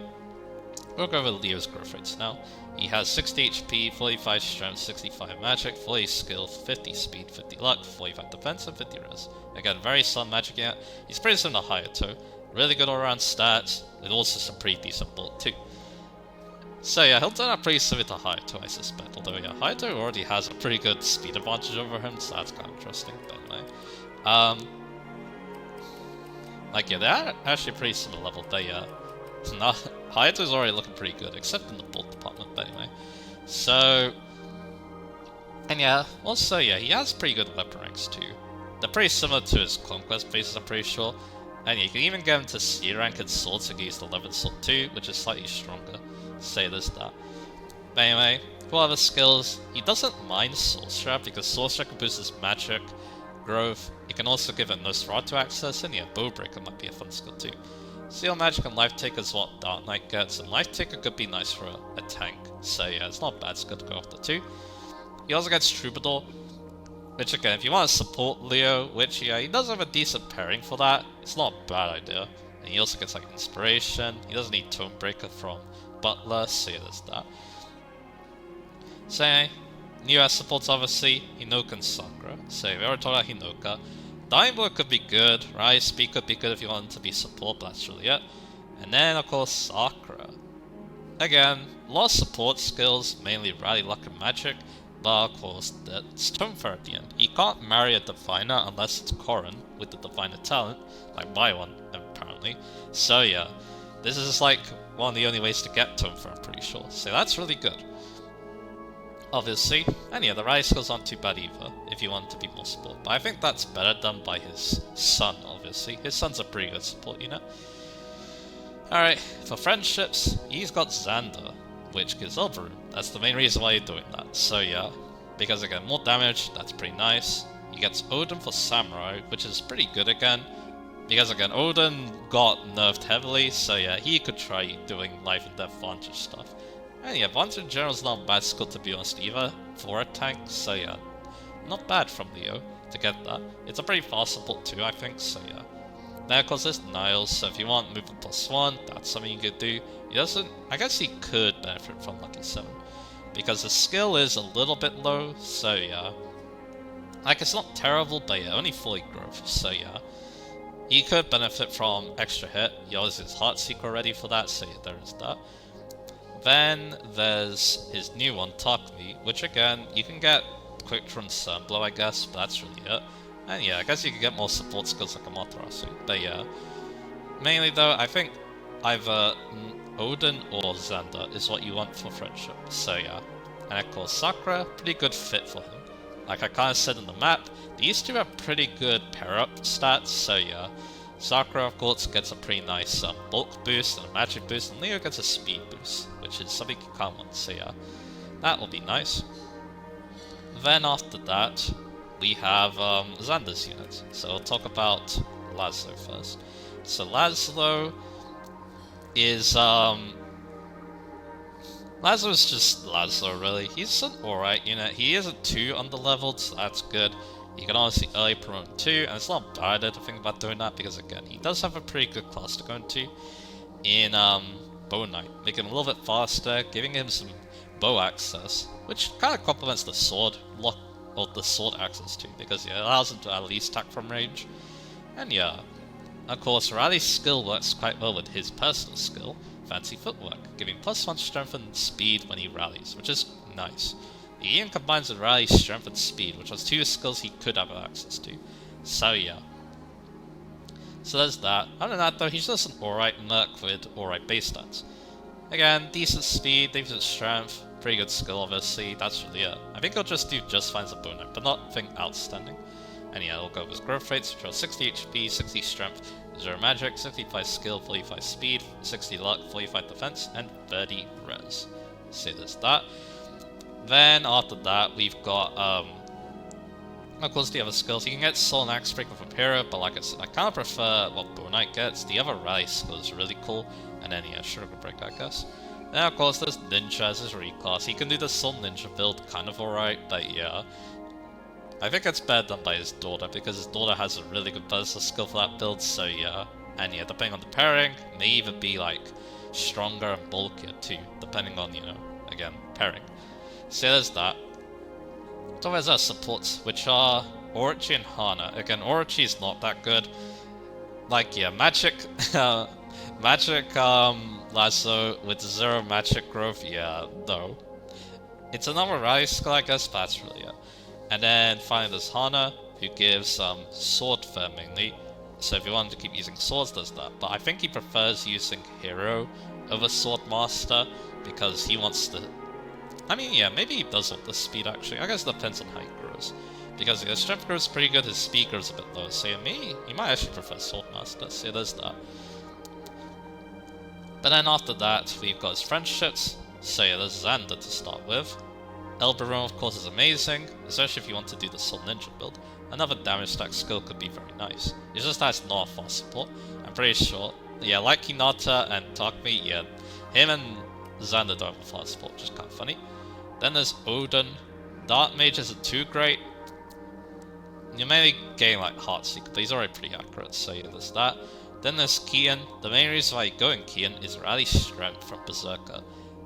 we'll go over Leo's growth rates now. He has 60 HP, 45 strength, 65 magic, 40 skill, 50 speed, 50 luck, 45 defense, and 50 res. Again, very solid magic unit. He's pretty similar to Hayato. Really good all-around stats, with also some pretty decent bullet too. So yeah, he'll turn out pretty similar to Hayato, I suspect. Although yeah, Hayato already has a pretty good speed advantage over him, so that's kind of interesting. But anyway, like yeah, they're actually pretty similar level. They now, Hayato's already looking pretty good, except in the bolt department, but anyway. So, and yeah, also yeah, he has pretty good weapon ranks too. They're pretty similar to his Conquest bases, I'm pretty sure. And yeah, you can even get him to C rank in swords, so he can use the 11th sword too, which is slightly stronger. Say there's that. But anyway, for other skills, he doesn't mind Sorcerer, because Sorcerer can boost his magic, growth. He can also give it Nosferatu access, and yeah, Bowbreaker might be a fun skill too. Seal Magic and Life Taker is what Dark Knight gets, and Life Taker could be nice for a tank, so yeah, it's not bad, it's good to go after too. He also gets Troubadour, which again, if you want to support Leo, which yeah, he does have a decent pairing for that, it's not a bad idea. And he also gets like Inspiration, he doesn't need Tonebreaker from Butler, so yeah, there's that. So anyway, new as supports obviously, Hinoka and Sakura, so we already talked about Hinoka. Dying Blow could be good, Rise Speed could be good if you want to be support, but that's really it. And then of course Sakura. Again, a lot of support skills, mainly Rally, Luck and Magic, But of course, that's Tomfer at the end. He can't marry a diviner unless it's Corrin with the diviner talent, like my one, apparently. So yeah, this is like one of the only ways to get Tomfer, I'm pretty sure. So that's really good. Obviously, and yeah, the rally skills aren't too bad either, if you want to be more support. But I think that's better done by his son, obviously. His son's a pretty good support unit. Alright, for friendships, he's got Xander, which gives Elverum. That's the main reason why you're doing that. So yeah, because again, more damage, that's pretty nice. He gets Odin for Samurai, which is pretty good again. Because again, Odin got nerfed heavily, so yeah, he could try doing life and death Vantage stuff. And yeah, Vantage in general is not a bad skill to be honest either, for a tank, so yeah. Not bad from Leo to get that. It's a pretty fast support too, I think, so yeah. Then of course there's Niles, so if you want movement +1, that's something you could do. He doesn't, I guess he could benefit from Lucky 7. Because the skill is a little bit low, so yeah. Like, it's not terrible, but yeah, only 40 growth, so yeah. He could benefit from extra hit. He always has Heartseeker already for that, so yeah, there is that. Then there's his new one, Takmi, which again, you can get quick from Sunblow, I guess, but that's really it. And yeah, I guess you can get more support skills like Amaterasu, but yeah. Mainly though, I think either Odin or Xander is what you want for friendship, so yeah. And of course Sakura, pretty good fit for him. Like I kinda said in the map, these two have pretty good pair-up stats, so yeah. Sakura of course gets a pretty nice bulk boost and a magic boost, and Leo gets a speed boost, which is something you can't want, so yeah. That will be nice. Then after that, we have Xander's unit. So we'll talk about Laszlo first. So Laszlo is Laszlo's just Laszlo really. He's an alright unit. He isn't too underleveled, so that's good. You can honestly early promote too, and it's not bad to think about doing that because again, he does have a pretty good class to go into in Bow Knight, making him a little bit faster, giving him some bow access, which kind of complements the sword lock. Or the sword access too, because yeah, it allows him to at least attack from range. And yeah, of course, Rally's skill works quite well with his personal skill, Fancy Footwork, giving +1 strength and speed when he rallies, which is nice. He even combines with Rally's strength and speed, which was two skills he could have access to. So yeah. So there's that. Other than that though, he's just an alright merc with alright base stats. Again, decent speed, decent strength, pretty good skill obviously, that's really it. I think he'll just do just fine as a Bow Knight, but nothing outstanding. And yeah, we'll go with growth rates, which are 60 HP, 60 strength, 0 magic, 65 skill, 45 speed, 60 luck, 45 defense, and 30 res. So there's that. Then after that, we've got of course the other skills. You can get Soul and Axe Breaker from Hero, but like I said, I kind of prefer what Bow Knight gets. The other Rally skill is really cool, and then yeah, Sugar Break I guess. Then of course there's Ninja as his reclass. He can do the Soul Ninja build, kind of alright, but yeah. I think it's better done by his daughter, because his daughter has a really good personal skill for that build, so yeah. And yeah, depending on the pairing, may even be like stronger and bulkier too, depending on, you know, again, pairing. So there's that. So there's our supports, which are Orochi and Hana. Again, Orochi is not that good. Like, yeah, magic, Lasso with 0 magic growth, yeah, no. It's another rally skill, I guess, but that's really it. And then finally there's Hana, who gives sword fare mainly. So if you want to keep using swords, does that. But I think he prefers using Hero over Sword Master, because he wants to... I mean, yeah, maybe he does want the speed actually. I guess it depends on how he grows. Because his strength grows pretty good, his speed grows a bit low. So yeah, he might actually prefer Sword Master, so there's that. But then after that, we've got his friendships. So yeah, there's Xander to start with. Elberon, of course, is amazing, especially if you want to do the Soul Ninja build. Another damage stack skill could be very nice. It's just that it's not a fast support. I'm pretty sure. Yeah, like Hinata and Takmi, yeah, him and Xander don't have a fast support, which is kind of funny. Then there's Odin. Dark Mage isn't too great. You're mainly getting like Heartseeker, but he's already pretty accurate, so yeah, there's that. Then there's Kian. The main reason why you go in Kian is Rally Strength from Berserker.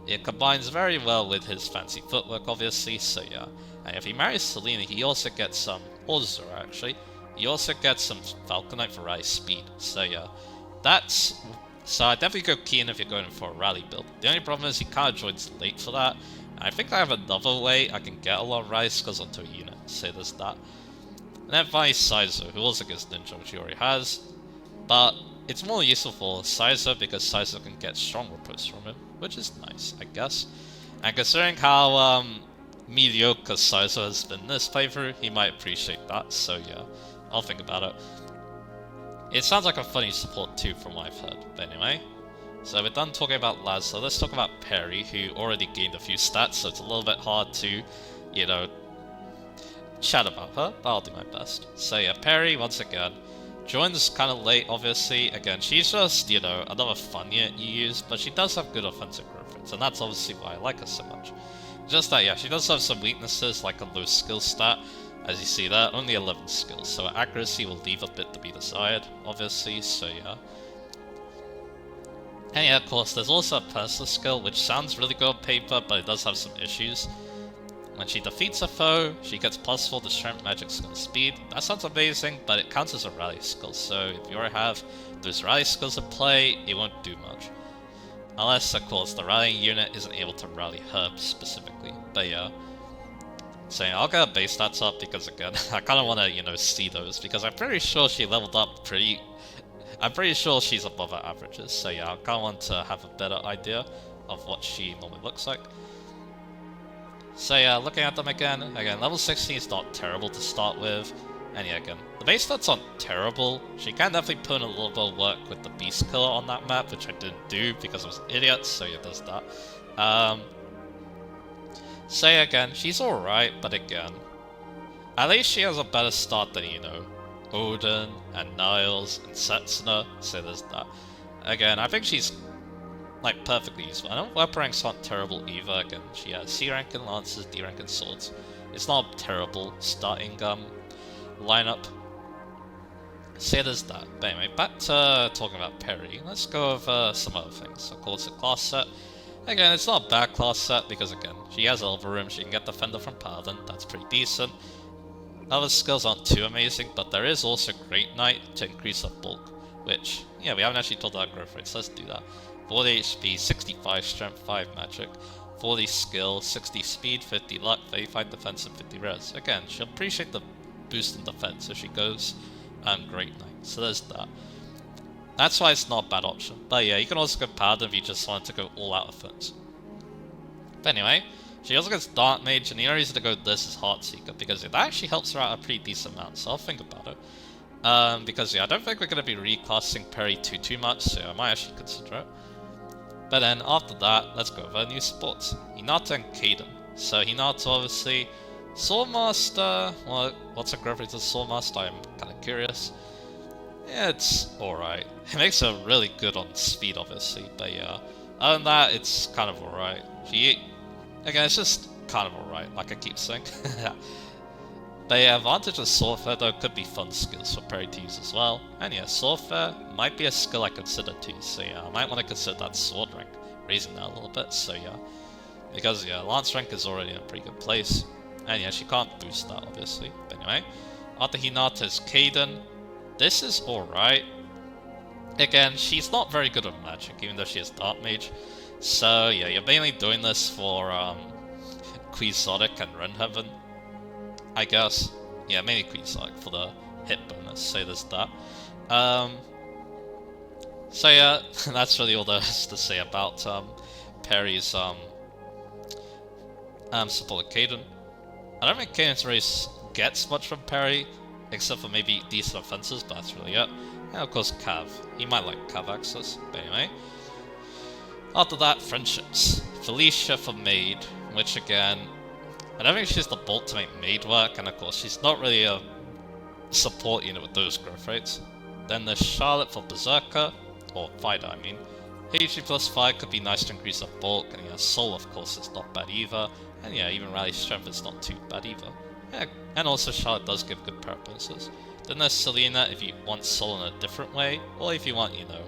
It combines very well with his fancy footwork, obviously, so yeah. And if he marries Selena, he also gets some, or Zora actually, he also gets some Falconite for Rally Speed, so yeah. That's So I definitely go Keen if you're going for a rally build. The only problem is he kind of joins late for that. And I think I have another way I can get a lot of rally skills onto a unit. So there's that. And then finally Sizer, who also gets Ninja, which he already has. But it's more useful for Sizer because Sizer can get strong riposte from him, which is nice, I guess. And considering how mediocre Sizer has been this playthrough, he might appreciate that. So yeah, I'll think about it. It sounds like a funny support too from what I've heard, but anyway. So we're done talking about Laz, so let's talk about Perry, who already gained a few stats, so it's a little bit hard to, you know, chat about her, but I'll do my best. So yeah, Perry, once again, joins kind of late, obviously. Again, she's just, you know, another fun unit you use, but she does have good offensive growth rates, and that's obviously why I like her so much. Just that, yeah, she does have some weaknesses, like a low skill stat. As you see there, only 11 skills, so accuracy will leave a bit to be desired, obviously, so yeah. And yeah, of course, there's also a personal skill, which sounds really good on paper, but it does have some issues. When she defeats a foe, she gets +4 to strength, magic, skill, speed. That sounds amazing, but it counts as a rally skill, so if you already have those rally skills in play, it won't do much. Unless, of course, the rallying unit isn't able to rally her specifically, but yeah. So yeah, I'll get her base stats up because again, I kind of want to, you know, see those because I'm pretty sure she leveled up I'm pretty sure she's above her averages. So yeah, I kind of want to have a better idea of what she normally looks like. So yeah, looking at them again, level 16 is not terrible to start with. And yeah, again, the base stats aren't terrible. She can definitely put in a little bit of work with the Beast Killer on that map, which I didn't do because I was an idiot, so yeah, there's that. Say again, she's alright, but again, at least she has a better start than, you know, Odin and Niles and Setsuna, so there's that. Again, I think she's, like, perfectly useful. I know weapon ranks aren't terrible either. Again, she has C rank in lances, D rank in swords. It's not a terrible starting lineup. So there's that. But anyway, back to talking about Perry. Let's go over some other things. Of course, a class set. Again, it's not a bad class set because, again, she has Elver Room, she can get Defender from Paladin, that's pretty decent. Other skills aren't too amazing, but there is also Great Knight to increase her bulk, which, yeah, we haven't actually told our growth rate, so let's do that. 40 HP, 65 strength, 5 magic, 40 skill, 60 speed, 50 luck, 35 defense, and 50 res. Again, she'll appreciate the boost in defense if she goes Great Knight, so there's that. That's why it's not a bad option. But yeah, you can also go Paladin if you just want to go all out offense. But anyway, she also gets Dark Mage, and the only reason to go this is Heartseeker, because it actually helps her out a pretty decent amount, so I'll think about it. Because yeah, I don't think we're going to be reclassing Perry too much, so I might actually consider it. But then after that, let's go over new sports. Hinata and Kaden. So Hinata obviously, Swordmaster, well, what's her growth rate of Swordmaster? I'm kind of curious. Yeah, it's alright. It makes her really good on speed, obviously, but yeah. Other than that, it's kind of alright. Again, it's just kind of alright, like I keep saying. But yeah, advantage of Swordfare, though, could be fun skills for Perry to use as well. And yeah, Swordfare might be a skill I consider too, so yeah, I might want to consider that Sword rank, raising that a little bit, so yeah. Because yeah, Lance rank is already in a pretty good place. And yeah, she can't boost that, obviously. But anyway, after Hinata is Kaden. This is alright. Again, she's not very good at magic, even though she has Dark Mage. So yeah, you're mainly doing this for Quixotic and Renheaven, I guess. Yeah, mainly Quixotic for the hit bonus, so there's that. So yeah, that's really all there is to say about Perry's support of Kaden. I don't think Kaden's race gets much from Perry, except for maybe decent offenses, but that's really it. And of course Cav. He might like Cav access, but anyway. After that, friendships. Felicia for Maid, which again, I don't think she's the bolt to make Maid work, and of course she's not really a support unit with those growth rates. Then there's Charlotte for Berserker, or Fighter I mean. HP plus 5 could be nice to increase her bulk, and yeah, Soul of course is not bad either, and yeah, even Rally Strength is not too bad either. Yeah, and also Charlotte does give good power bonuses. Then there's Selena if you want Soul in a different way, or if you want, you know,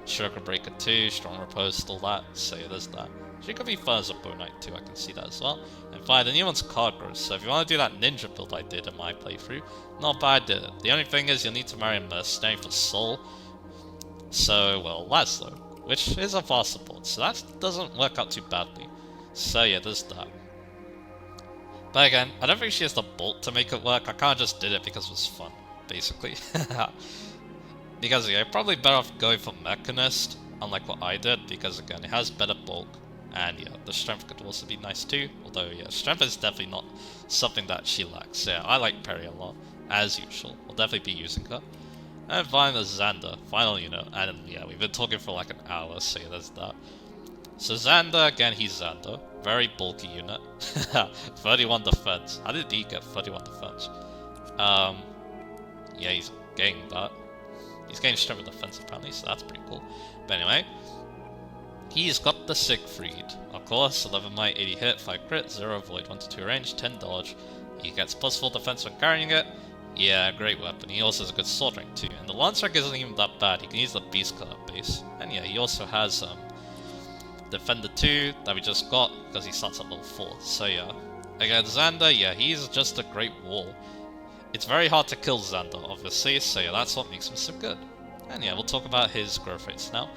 Circle Breaker 2, Strong Riposte, all that, so yeah, there's that. She could be fun as a Bow Knight too, I can see that as well. And finally, the new one's Card Growth, so if you want to do that ninja build I did in my playthrough, not bad, did it. The only thing is you'll need to marry a mercenary for Soul. So, well, Laszlo. which is a fast support, so that doesn't work out too badly. So yeah, there's that. But again, I don't think she has the bolt to make it work. I kinda just did it because it was fun, basically. Because yeah, probably better off going for Mechanist, unlike what I did, because again, it has better bulk, and yeah, the strength could also be nice too, although yeah, strength is definitely not something that she lacks. Yeah, I like Perry a lot, as usual. I'll definitely be using her. And finally, Xander, final unit, and yeah, we've been talking for like an hour, so yeah, there's that. So Xander, again, he's Xander, very bulky unit, 31 defense. How did he get 31 defense? Yeah, he's getting that. He's getting strength with defense apparently, so that's pretty cool. But anyway, he's got the Siegfried. Of course, 11 might, 80 hit, 5 crit, 0 void, 1 to 2 range, 10 dodge. He gets plus 4 defense when carrying it. Yeah, great weapon. He also has a good sword rank too. And the lance rank isn't even that bad. He can use the beast color base. And yeah, he also has Defender 2 that we just got because he starts at level 4. So yeah, again, Xander, yeah, he's just a great wall. It's very hard to kill Xander, obviously, so yeah, that's what makes him so good. And yeah, we'll talk about his growth rates now.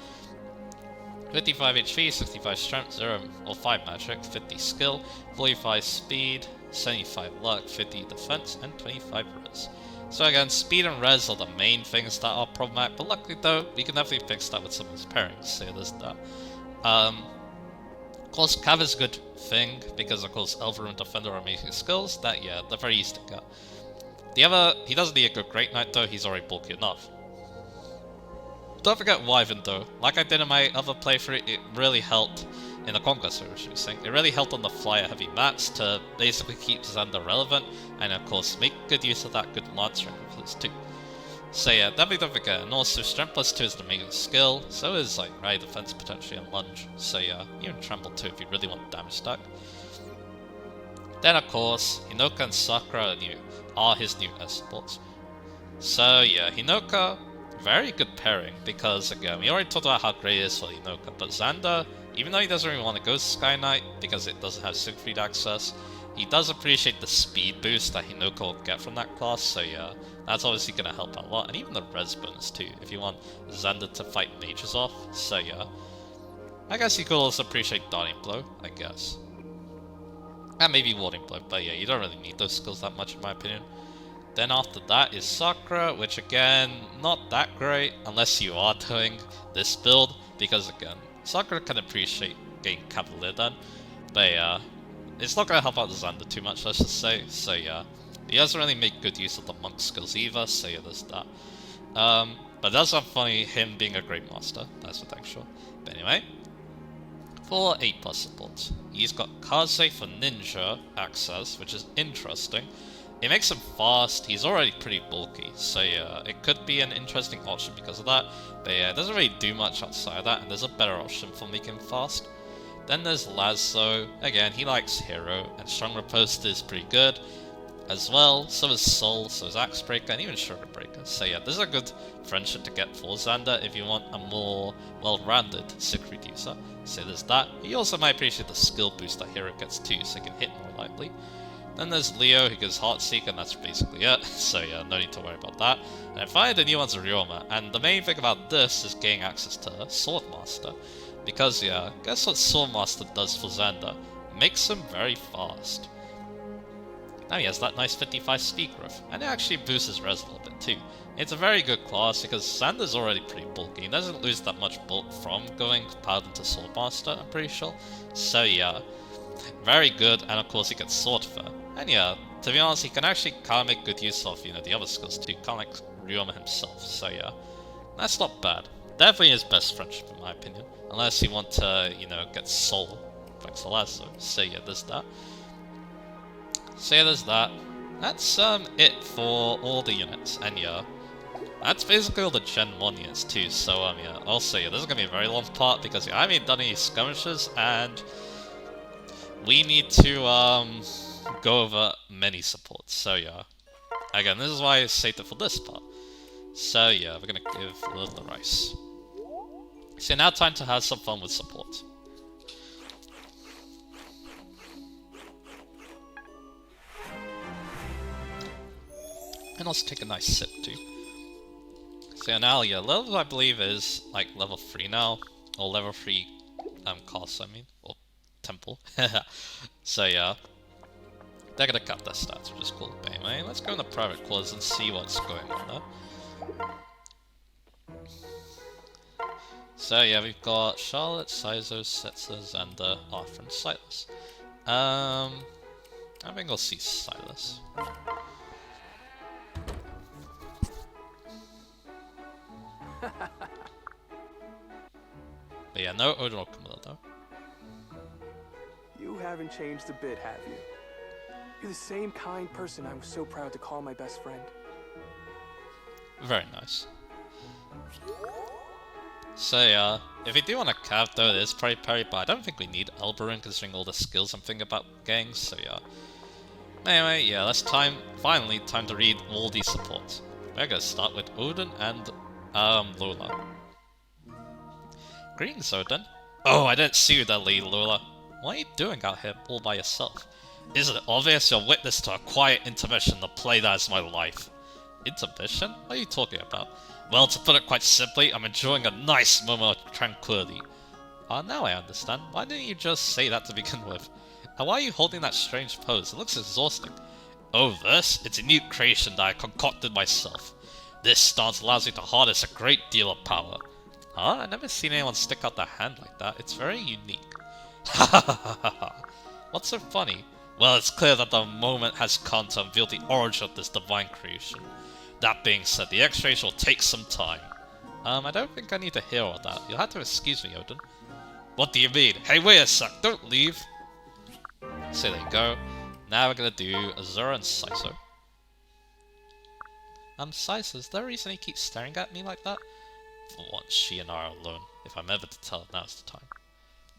55 HP, 65 strength, 0 or 5 magic, 50 skill, 45 speed, 75 luck, 50 defense, and 25 res. So again, speed and res are the main things that are problematic, but luckily though, we can definitely fix that with some of his pairings, so there's that. Of course, Cav is a good thing, because of course Elver and Defender are amazing skills, that yeah, they're very easy to get. He doesn't need a good Great Knight though, he's already bulky enough. Don't forget Wyvern though, like I did in my other playthrough, it really helped in the Conquest series, it really helped on the flyer heavy mats to basically keep Xander relevant, and of course make good use of that good lance rank of his too. So yeah, definitely don't forget, and also Strength plus 2 is the main skill, so is like Rally Defense potentially and Lunge, so yeah, even Trample 2 if you really want damage stack. Then of course, Hinoka and Sakura are his new S supports. So yeah, Hinoka, very good pairing, because again, we already talked about how great it is for Hinoka, but Xander, even though he doesn't really want to go Sky Knight, because it doesn't have Siegfried access, he does appreciate the speed boost that Hinoka will get from that class, so yeah, that's obviously going to help out a lot, and even the res bonus too, if you want Xander to fight mages off, so yeah. I guess you could also appreciate Darting Blow, I guess. And maybe Warding Blow, but yeah, you don't really need those skills that much in my opinion. Then after that is Sakura, which again, not that great, unless you are doing this build, because again, Sakura can appreciate getting Cavalier done, but yeah, it's not going to help out the Xander too much, let's just say, so yeah. He doesn't really make good use of the monk skills either, so yeah, there's that. But that's not funny, him being a great master, that's for dang sure. But anyway, for 8+ support, he's got Kaze for ninja access, which is interesting. It makes him fast, he's already pretty bulky, so yeah, it could be an interesting option because of that, but yeah, it doesn't really do much outside of that, and there's a better option for making him fast. Then there's Lazo, again, he likes Hero, and Strong Riposte is pretty good as well, so is Soul, so is Axe Breaker, and even Sugar Breaker. So yeah, this is a good friendship to get for Xander if you want a more well-rounded Siegfried user. So there's that. You also might appreciate the skill boost that Hero gets too, so he can hit more lightly. Then there's Leo, who gives Heartseek, and that's basically it. So yeah, no need to worry about that. And then finally the new one's Ryoma, and the main thing about this is getting access to Swordmaster. Because yeah, guess what Swordmaster does for Xander? Makes him very fast. Now he has that nice 55 speed growth, and it actually boosts his res a little bit too. It's a very good class because Xander's already pretty bulky. He doesn't lose that much bulk from going Paladin to Swordmaster, I'm pretty sure. So yeah, very good, and of course he gets Swordfare. And yeah, to be honest, he can actually kind of make good use of, the other skills too, kind of like Ryoma himself. So yeah, that's not bad. Definitely his best friendship in my opinion. Unless you want to, get Soul, like Salazo. So yeah, there's that. So yeah, there's that. That's it for all the units, and yeah, that's basically all the Gen 1 units too, so yeah, also yeah, this is gonna be a very long part because yeah, I haven't done any skirmishes, and we need to go over many supports, so yeah. Again, this is why I saved it for this part. So yeah, we're gonna give Lil the rice. So now time to have some fun with support. And also take a nice sip too. So yeah, now yeah, level I believe is like level 3 now. Or level 3 castle, I mean. Or temple. So yeah. They're gonna cut their stats, which is cool. But anyway, let's go in the private quarters and see what's going on there. So yeah, we've got Charlotte, Sizo, Setzers, and Arthur and Silas. I think I'll see Silas. But yeah, no Odin or Camilla though. You haven't changed a bit, have you? You're the same kind person I was so proud to call my best friend. Very nice. So yeah, if we do want a cav though, it is probably Perry, but I don't think we need Elberin considering all the skills I'm thinking about getting, so yeah. Anyway, yeah, finally time to read all these supports. We're gonna start with Odin and Lola. Greetings, Odin. Oh, I didn't see you there, Lola. What are you doing out here all by yourself? Isn't it obvious you're witness to a quiet intermission, the play that is my life? Intermission? What are you talking about? Well, to put it quite simply, I'm enjoying a nice moment of tranquility. Ah, now I understand. Why didn't you just say that to begin with? And why are you holding that strange pose? It looks exhausting. Oh, this? It's a new creation that I concocted myself. This stance allows you to harness a great deal of power. Huh? I've never seen anyone stick out their hand like that. It's very unique. Ha ha ha ha ha. What's so funny? Well, it's clear that the moment has come to unveil the origin of this divine creation. That being said, the X-rays will take some time. I don't think I need to hear all that. You'll have to excuse me, Odin. What do you mean? Hey, wait a sec, don't leave! So there you go. Now we're gonna do Azura and Siso. Siso, is there a reason he keeps staring at me like that? For once, she and I are alone. If I'm ever to tell it, now's the time.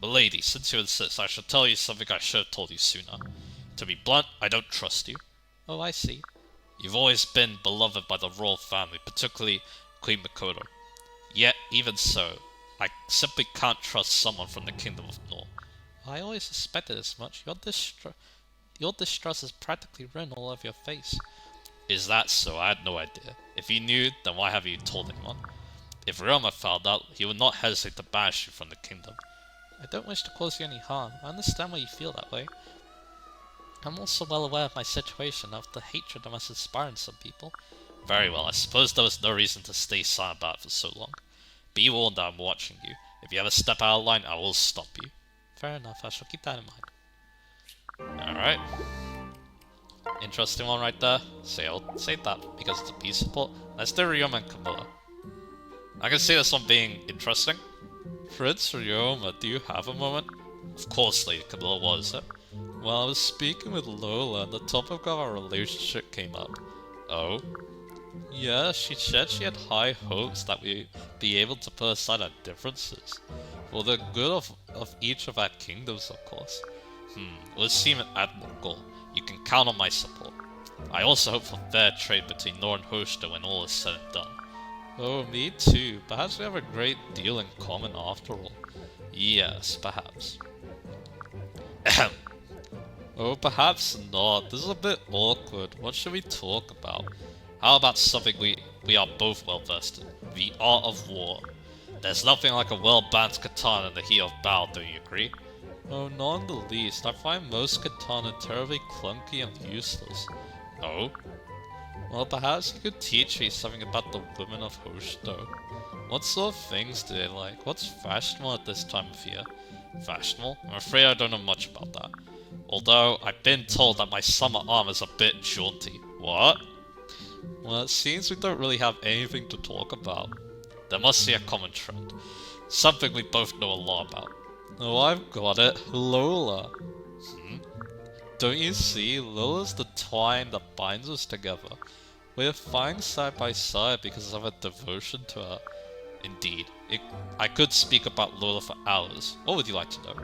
Milady, since you insist, I shall tell you something I should have told you sooner. To be blunt, I don't trust you. Oh, I see. You've always been beloved by the royal family, particularly Queen Mikoto. Yet, even so, I simply can't trust someone from the Kingdom of Nohr. I always suspected as much. Your distrust is practically written all over your face. Is that so? I had no idea. If you knew, then why have you told anyone? If Ryoma found out, he would not hesitate to banish you from the kingdom. I don't wish to cause you any harm. I understand why you feel that way. I'm also well aware of my situation, of the hatred that must inspire in some people. Very well, I suppose there was no reason to stay silent about it for so long. Be warned that I'm watching you. If you ever step out of line, I will stop you. Fair enough, I shall keep that in mind. Alright. Interesting one right there. So I'll save that because it's a peace support. Let's do Ryoma and Camilla. I can see this one being interesting. Prince Ryoma, do you have a moment? Of course, Lady Camilla, what is it? Well, I was speaking with Lola and the topic of our relationship came up. Oh? Yeah, she said she had high hopes that we'd be able to put aside our differences. For the good of each of our kingdoms, of course. It would seem an admirable goal. You can count on my support. I also hope for fair trade between Nohr and Hoshidan when all is said and done. Oh, me too. Perhaps we have a great deal in common after all. Yes, perhaps. Oh, perhaps not. This is a bit awkward. What should we talk about? How about something we are both well versed in? The art of war. There's nothing like a well-balanced katana in the heat of battle, don't you agree? Oh, not in the least. I find most katana terribly clunky and useless. Oh? Well, perhaps you could teach me something about the women of Hoshidan. What sort of things do they like? What's fashionable at this time of year? Fashionable? I'm afraid I don't know much about that. Although, I've been told that my summer armor is a bit jaunty. What? Well, it seems we don't really have anything to talk about. There must be a common trend. Something we both know a lot about. Oh, I've got it. Lola. Don't you see? Lola's the twine that binds us together. We're fine side by side because of our devotion to her. Indeed. I could speak about Lola for hours. What would you like to know?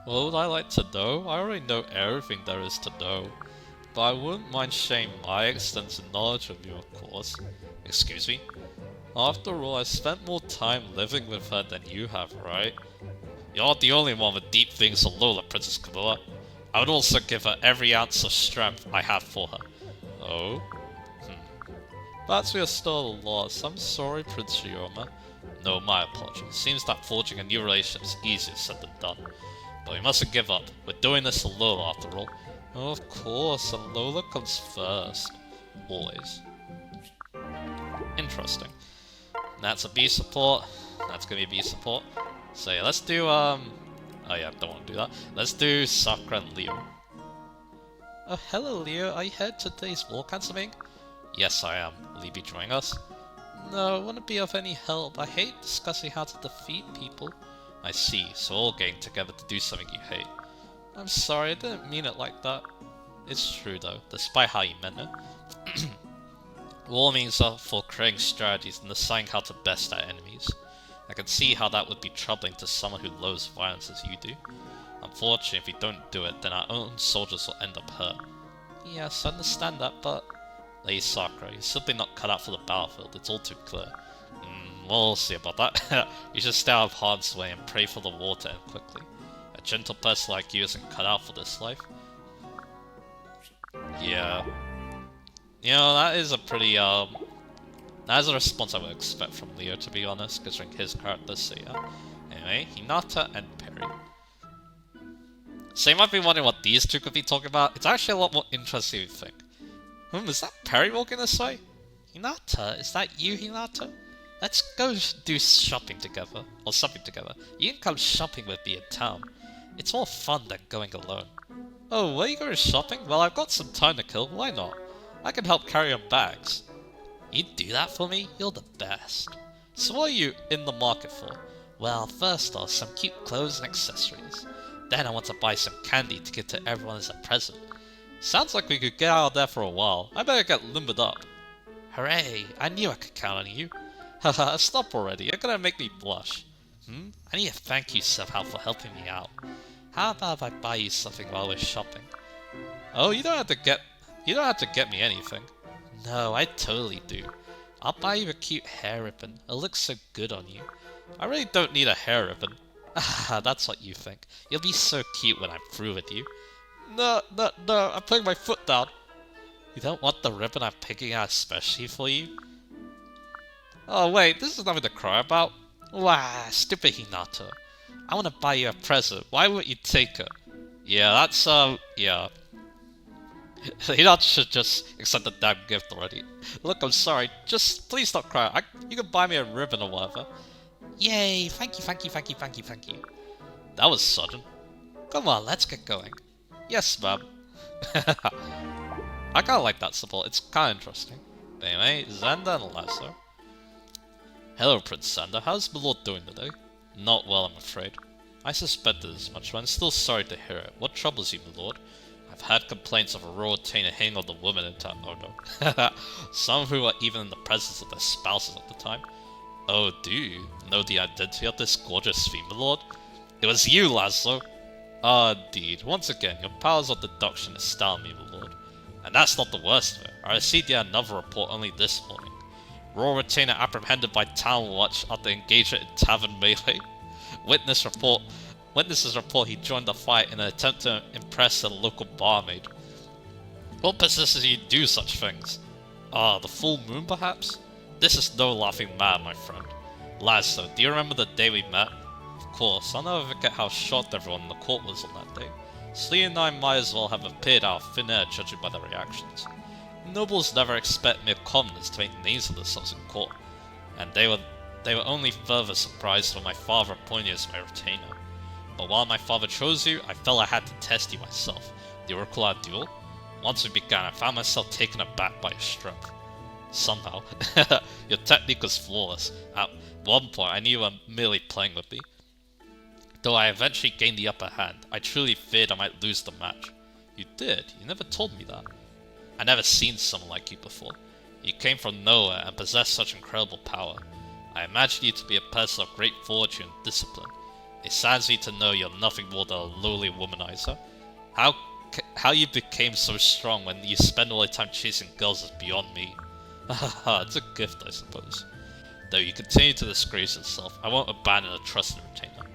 What would I like to know? I already know everything there is to know. But I wouldn't mind sharing my extensive knowledge of you, of course. Excuse me? After all, I spent more time living with her than you have, right? You're not the only one with deep things for Lola, Princess Camilla. I would also give her every ounce of strength I have for her. Oh? Perhaps we are still at a loss. I'm sorry, Prince Ryoma. No, my apologies. Seems that forging a new relationship is easier said than done. But we mustn't give up. We're doing this for Lola after all. Oh, of course, and Lola comes first. Always. Interesting. That's a B support. That's gonna be a B support. So yeah, let's do oh yeah, don't want to do that. Let's do Sakura and Leo. Oh, hello Leo. Are you headed to today's war council meeting? Yes, I am. Will you be joining us? No, I wouldn't be of any help. I hate discussing how to defeat people. I see, so all getting together to do something you hate. I'm sorry, I didn't mean it like that. It's true though, despite how you meant it. War means for creating strategies and deciding how to best our enemies. I can see how that would be troubling to someone who loathes violence as you do. Unfortunately, if we don't do it, then our own soldiers will end up hurt. Yes, I understand that, but... Lady Sakura, you're simply not cut out for the battlefield, it's all too clear. We'll see about that. You should stay out of harm's way and pray for the war to end quickly. A gentle person like you isn't cut out for this life. Yeah. You know, that is a pretty, that is a response I would expect from Leo, to be honest, considering his character, so yeah. Anyway, Hinata and Perry. So you might be wondering what these two could be talking about. It's actually a lot more interesting than you think. Is that Perry walking this way? Hinata, is that you, Hinata? Let's go do shopping together, or something together. You can come shopping with me in town. It's more fun than going alone. Oh, where are you going shopping? Well, I've got some time to kill, why not? I can help carry your bags. You'd do that for me? You're the best. So what are you in the market for? Well, first off, some cute clothes and accessories. Then I want to buy some candy to give to everyone as a present. Sounds like we could get out of there for a while. I better get limbered up. Hooray! I knew I could count on you. Haha, stop already. You're gonna make me blush. I need to thank you somehow for helping me out. How about if I buy you something while we're shopping? Oh, you don't have to get me anything. No, I totally do. I'll buy you a cute hair ribbon. It looks so good on you. I really don't need a hair ribbon. Ah, that's what you think. You'll be so cute when I'm through with you. No, I'm putting my foot down. You don't want the ribbon I'm picking out especially for you? Oh wait, this is nothing to cry about. Wow, stupid Hinata. I want to buy you a present. Why won't you take it? Yeah, that's, yeah. Hinata should just accept the damn gift already. Look, I'm sorry. Just, please stop crying. You can buy me a ribbon or whatever. Yay, thank you. That was sudden. Come on, let's get going. Yes, ma'am. I kinda like that support, it's kinda interesting. But anyway, Xander and Lasso. Hello, Prince Xander. How's my lord doing today? Not well, I'm afraid. I suspected as much, but I'm still sorry to hear it. What troubles you, my lord? I've had complaints of a royal retainer hitting on the women in town. Oh no. Some who are even in the presence of their spouses at the time. Oh, do you know the identity of this gorgeous female lord? It was you, Laszlo! Ah, indeed. Once again, your powers of deduction astound me, my lord. And that's not the worst of it. I received yet another report only this morning. Royal retainer apprehended by town watch after engagement in tavern melee. Witnesses report he joined the fight in an attempt to impress a local barmaid. What possesses you to do such things? Ah, the full moon perhaps? This is no laughing matter, my friend. Laszlo, do you remember the day we met? Of course, I'll never forget how shocked everyone in the court was on that day. Slee and I might as well have appeared out of thin air judging by their reactions. Nobles never expect mere commoners to make names for themselves in court, and they were only further surprised when my father appointed you as my retainer. But while my father chose you, I felt I had to test you myself. Do you recall our duel? Once we began, I found myself taken aback by your strength. Somehow, your technique was flawless. At one point, I knew you were merely playing with me. Though I eventually gained the upper hand, I truly feared I might lose the match. You did? You never told me that. I never seen someone like you before. You came from nowhere and possessed such incredible power. I imagined you to be a person of great fortune and discipline. It saddens me to know you're nothing more than a lowly womanizer. How you became so strong when you spend all your time chasing girls is beyond me. Haha, it's a gift, I suppose. Though you continue to disgrace yourself, I won't abandon a trusted retainer.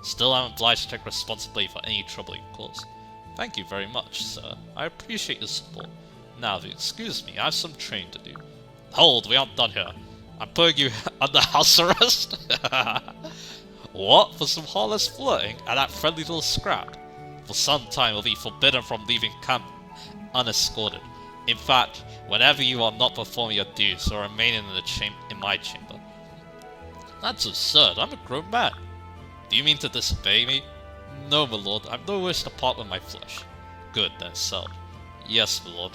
Still, I'm obliged to take responsibility for any trouble you cause. Thank you very much, sir. I appreciate your support. Now, if you excuse me, I have some training to do. Hold, we aren't done here. I'm putting you under house arrest? What? For some heartless flirting and that friendly little scrap? For some time, you'll be forbidden from leaving camp unescorted. In fact, whenever you are not performing your duties, you'll remain in my chamber. That's absurd. I'm a grown man. Do you mean to disobey me? No, my lord. I've no wish to part with my flesh. Good, then so. Yes, my lord.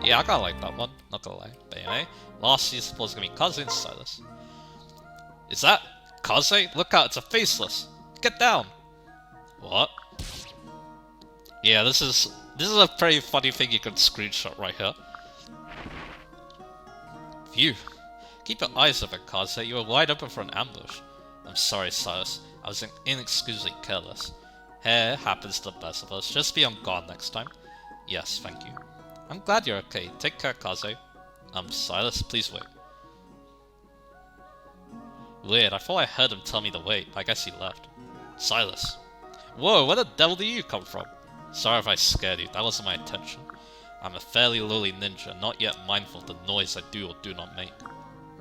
Yeah, I kinda like that one. Not gonna lie. But anyway, last year's supposed to be cousin Silas. Is that Kaze? Look out, it's a faceless. Get down. What? Yeah, this is a pretty funny thing you can screenshot right here. Phew. Keep your eyes open, Kaze. You were wide open for an ambush. I'm sorry, Silas. I was inexcusably careless. Hey, happens to the best of us. Just be on guard next time. Yes, thank you. I'm glad you're okay. Take care, Kaze. Silas, please wait. Weird, I thought I heard him tell me to wait. I guess he left. Silas. Whoa, where the devil do you come from? Sorry if I scared you. That wasn't my intention. I'm a fairly lowly ninja, not yet mindful of the noise I do or do not make.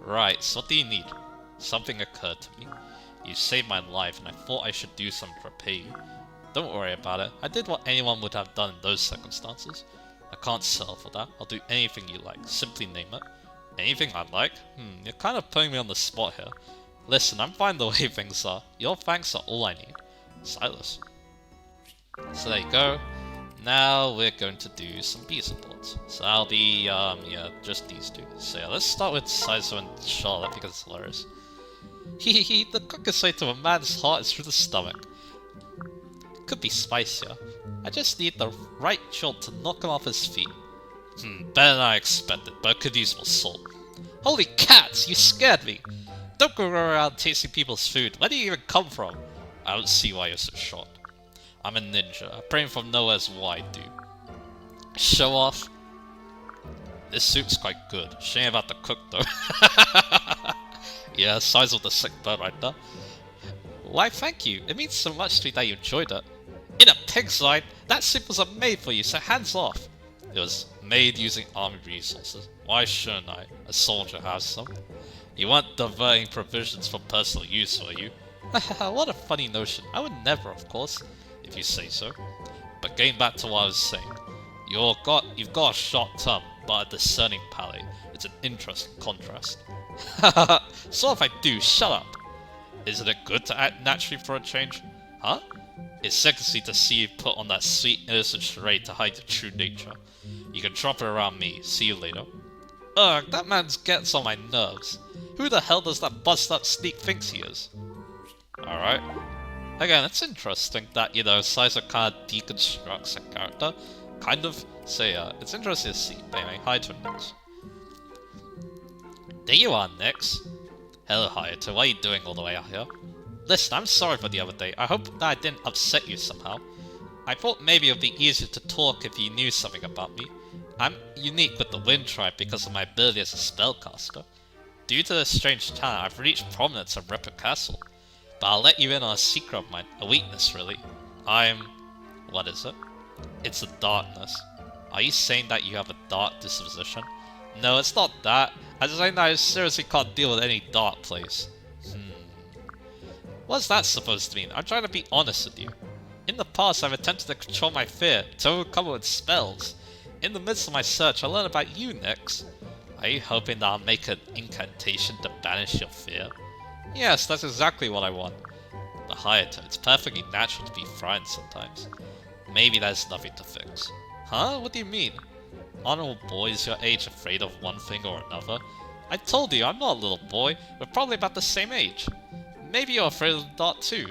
Right, so what do you need? Something occurred to me. You saved my life, and I thought I should do something to repay you. Don't worry about it. I did what anyone would have done in those circumstances. I can't settle for that. I'll do anything you like. Simply name it. Anything I like? You're kind of putting me on the spot here. Listen, I'm fine the way things are. Your thanks are all I need. Silas. So there you go. Now we're going to do some bee supports. So that'll be, yeah, just these two. So yeah, let's start with Sizo and Charlotte because it's hilarious. Hehehe, the quickest way to a man's heart is through the stomach. Could be spicier. I just need the right jolt to knock him off his feet. Better than I expected, but could use more salt. Holy cats, you scared me! Don't go around tasting people's food. Where do you even come from? I don't see why you're so shocked. I'm a ninja. I bring from nowhere's what I do. Show off. This soup's quite good. Shame about the cook though. Yeah, size of the sick bird right there. Why thank you. It means so much to me that you enjoyed it. In a pig's eye, that soup wasn't made for you, so hands off. It was made using army resources. Why shouldn't I? A soldier has some. You weren't diverting provisions for personal use, were you? What a funny notion. I would never, of course, if you say so. But getting back to what I was saying, you've got a sharp tongue, but a discerning palate. It's an interesting contrast. So if I do, shut up. Isn't it good to act naturally for a change? Huh? It's sexy to see you put on that sweet, innocent charade to hide your true nature. You can drop it around me. See you later. Ugh, that man gets on my nerves. Who the hell does that bust-up sneak thinks he is? Alright. Again, it's interesting that, you know, Sizer kind of deconstructs a character. Kind of. So yeah, it's interesting to see. But anyway, hi to Nix. There you are, Nix. Hello, Hayato. What are you doing all the way out here? Listen, I'm sorry for the other day. I hope that I didn't upset you somehow. I thought maybe it would be easier to talk if you knew something about me. I'm unique with the Wind Tribe because of my ability as a spellcaster. Due to this strange talent, I've reached prominence at Ripper Castle. But I'll let you in on a secret of mine, a weakness really. What is it? It's the darkness. Are you saying that you have a dark disposition? No, it's not that. I'm saying that I seriously can't deal with any dark place. What's that supposed to mean? I'm trying to be honest with you. In the past, I've attempted to control my fear, to overcome it with spells. In the midst of my search, I learned about you, Nix. Are you hoping that I'll make an incantation to banish your fear? Yes, that's exactly what I want. The Hayato, it's perfectly natural to be frightened sometimes. Maybe there's nothing to fix. Huh? What do you mean? Aren't all boys your age afraid of one thing or another? I told you, I'm not a little boy. We're probably about the same age. Maybe you're afraid of the dark too.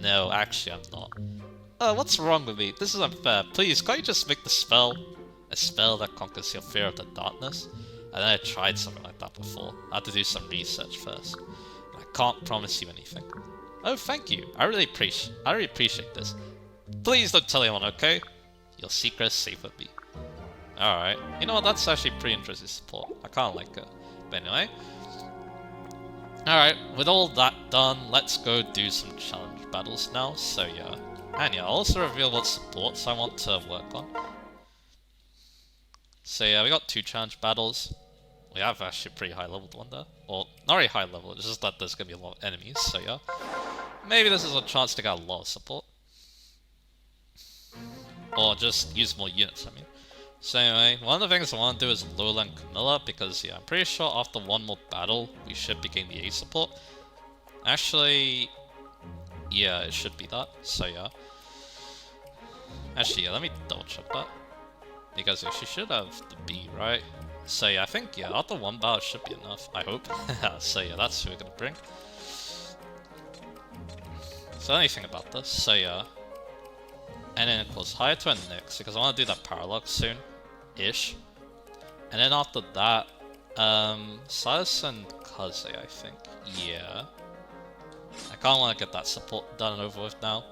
No, actually I'm not. What's wrong with me? This is unfair. Please, can't you just make the spell? A spell that conquers your fear of the darkness? I know I tried something like that before. I had to do some research first. I can't promise you anything. Oh, thank you. I really appreciate this. Please don't tell anyone, okay? Your secret is safe with me. Alright. You know what? That's actually pretty interesting support. I kinda like it. But anyway. Alright, with all that done, let's go do some challenge battles now. So yeah. And yeah, I'll also reveal what supports I want to work on. So yeah, we got 2 challenge battles. We have actually a pretty high leveled one there. Well, not really high level, it's just that there's gonna be a lot of enemies, so yeah. Maybe this is a chance to get a lot of support. Or just use more units, I mean. So anyway, one of the things I want to do is lowland Camilla, because yeah, I'm pretty sure after one more battle, we should be getting the A support. Actually, yeah, it should be that, so yeah. Actually, yeah, let me double check that. Because yeah, she should have the B, right? So yeah, I think, yeah, after one battle should be enough, I hope. So yeah, that's who we're gonna bring. So anything about this, so yeah. And then of course, higher to next, because I want to do that paralog soon-ish. And then after that, Silas and Kaze, I think. Yeah. I kinda want to get that support done and over with now.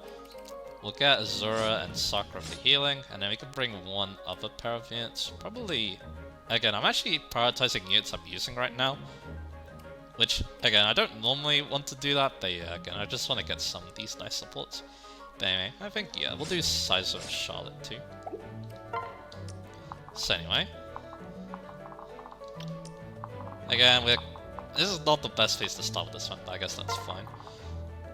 We'll get Azura and Sakura for healing, and then we can bring one other pair of units. Probably... Again, I'm actually prioritizing units I'm using right now. Which, again, I don't normally want to do that, but yeah, again, I just want to get some of these nice supports. But anyway, I think, yeah, we'll do Sizer and Charlotte too. So anyway. Again, this is not the best place to start with this one, but I guess that's fine.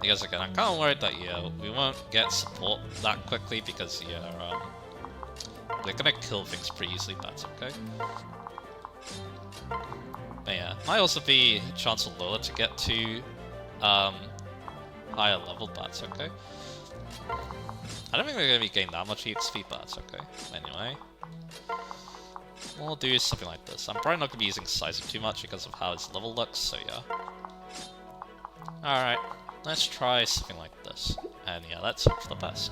Because again, I'm kind of worried that, yeah, we won't get support that quickly because, yeah, they're gonna kill things pretty easily, but that's okay. But yeah, might also be a chance for Lola to get to higher level, but that's okay. I don't think we're gonna be getting that much EXP, but that's okay. Anyway, we'll do something like this. I'm probably not gonna be using Sizer too much because of how his level looks, so yeah. Alright, let's try something like this. And yeah, let's hope for the best.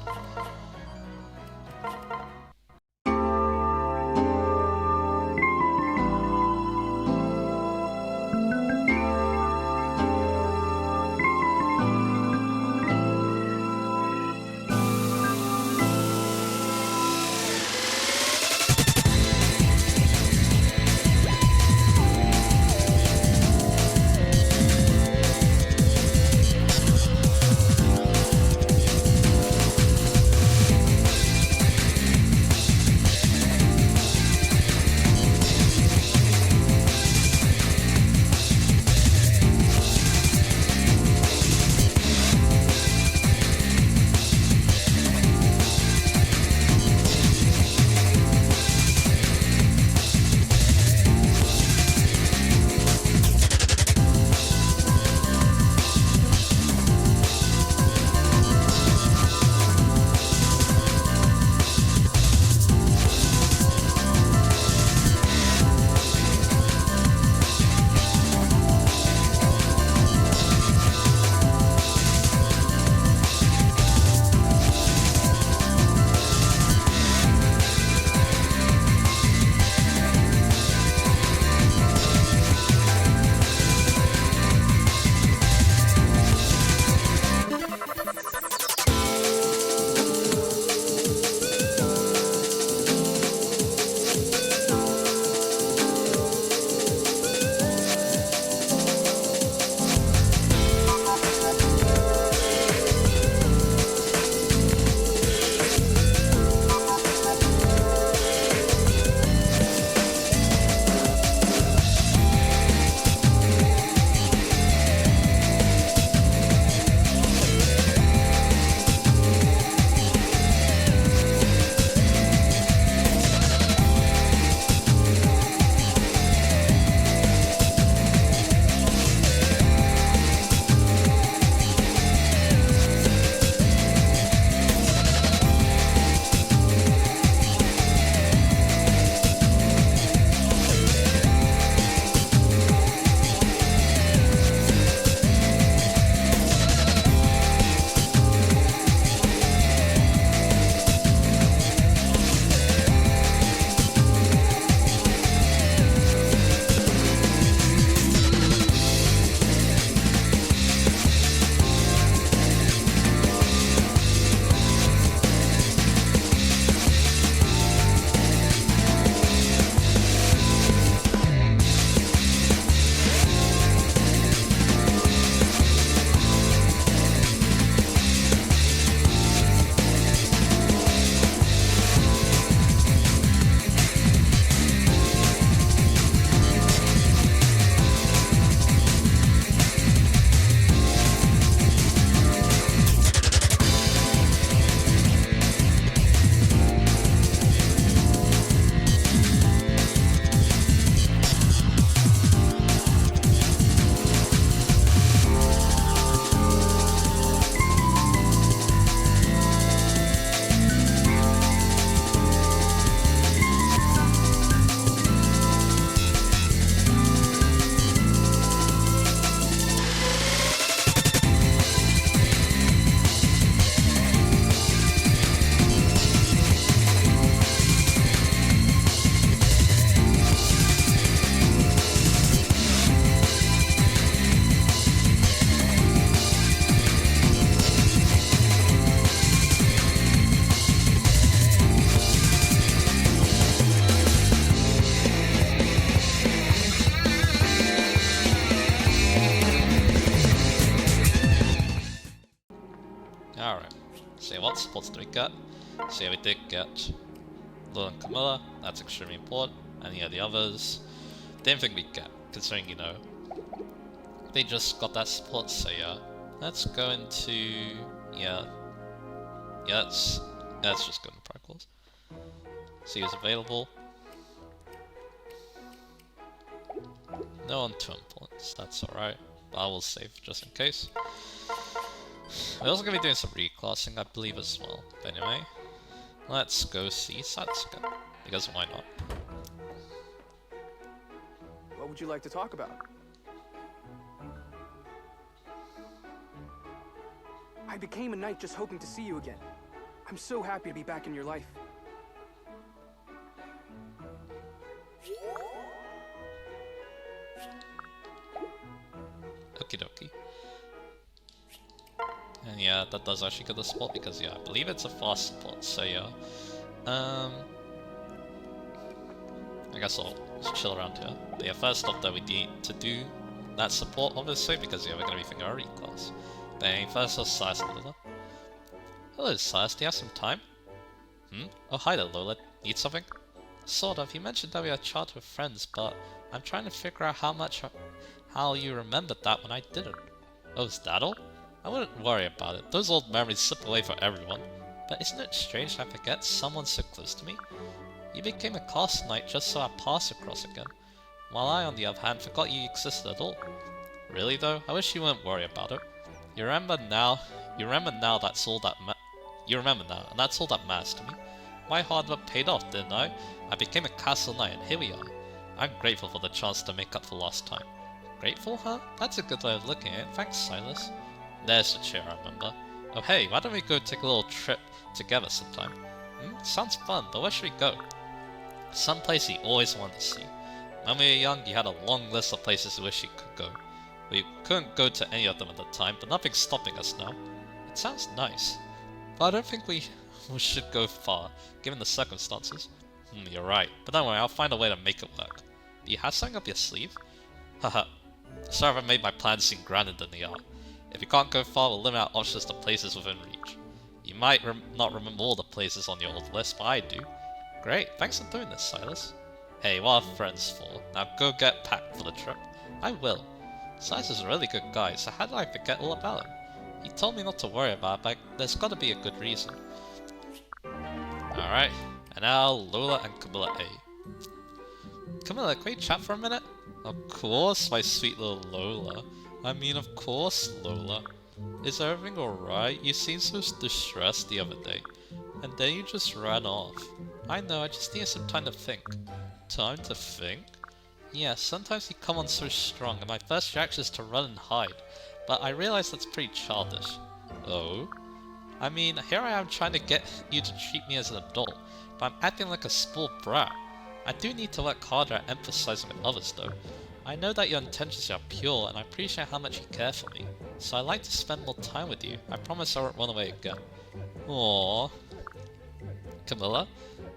what supports did we get? So yeah, we did get Lil and Camilla, that's extremely important, and yeah, the others, didn't think we'd get, considering, you know, they just got that support, so yeah. Let's go into, yeah, let's just go into Protocols. See who's available. No one too important, that's alright, but I will save just in case. We're also going to be doing some reclassing, I believe, as well. But anyway, let's go see Satsuka, because why not? What would you like to talk about? I became a knight just hoping to see you again. I'm so happy to be back in your life. Okie dokie. And yeah, that does actually get the support because yeah, I believe it's a fast support, so yeah. I guess I'll just chill around here. But yeah, first off though, we need to do that support obviously because yeah, we're gonna be thinking our reclass. But first off, Silas and Lola. Hello Silas, do you have some time? Oh hi there Lola, need something? Sort of, you mentioned that we are childhood friends, but I'm trying to figure out how you remembered that when I didn't. Oh, is that all? I wouldn't worry about it. Those old memories slip away for everyone. But isn't it strange I forget someone so close to me? You became a castle knight just so I pass across again, while I, on the other hand, forgot you existed at all. Really though? I wish you wouldn't worry about it. You remember now, that's all that you remember now, and that's all that matters to me. My hard work paid off, didn't I? I became a castle knight, and here we are. I'm grateful for the chance to make up for lost time. Grateful, huh? That's a good way of looking at it. Thanks, Silas. There's the chair I remember. Oh hey, why don't we go take a little trip together sometime? Sounds fun, but where should we go? Some place you always wanted to see. When we were young, you had a long list of places you wish you could go. We couldn't go to any of them at the time, but nothing's stopping us now. It sounds nice. But I don't think we should go far, given the circumstances. You're right, but don't worry, I'll find a way to make it work. Do you have something up your sleeve? Haha. Sorry if I made my plans seem grander than they are. If you can't go far, we'll limit our options to places within reach. You might not remember all the places on your old list, but I do. Great, thanks for doing this, Silas. Hey, what are friends for? Now go get packed for the trip. I will. Silas is a really good guy, so how did I forget all about him? He told me not to worry about it, but there's gotta be a good reason. Alright, and now Lola and Camilla A. Camilla, can we chat for a minute? Of course, my sweet little Lola. I mean, of course, Lola. Is everything alright? You seemed so distressed the other day. And then you just ran off. I know, I just needed some time to think. Time to think? Yeah, sometimes you come on so strong and my first reaction is to run and hide. But I realize that's pretty childish. Oh? I mean, here I am trying to get you to treat me as an adult, but I'm acting like a spoiled brat. I do need to work harder at emphasizing with others though. I know that your intentions are pure and I appreciate how much you care for me, so I'd like to spend more time with you. I promise I won't run away again. Aww. Camilla?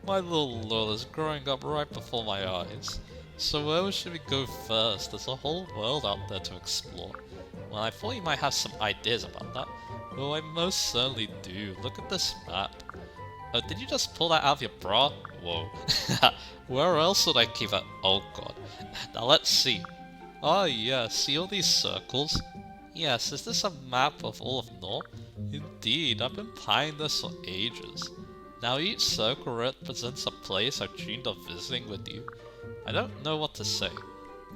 My little Lola's growing up right before my eyes. So where should we go first? There's a whole world out there to explore. Well, I thought you might have some ideas about that. Oh, I most certainly do. Look at this map. Oh, did you just pull that out of your bra? Whoa. Where else would I keep it? Oh god. Now let's see. Ah yeah, see all these circles? Yes, is this a map of all of Nohr? Indeed, I've been planning this for ages. Now each circle represents a place I've dreamed of visiting with you. I don't know what to say.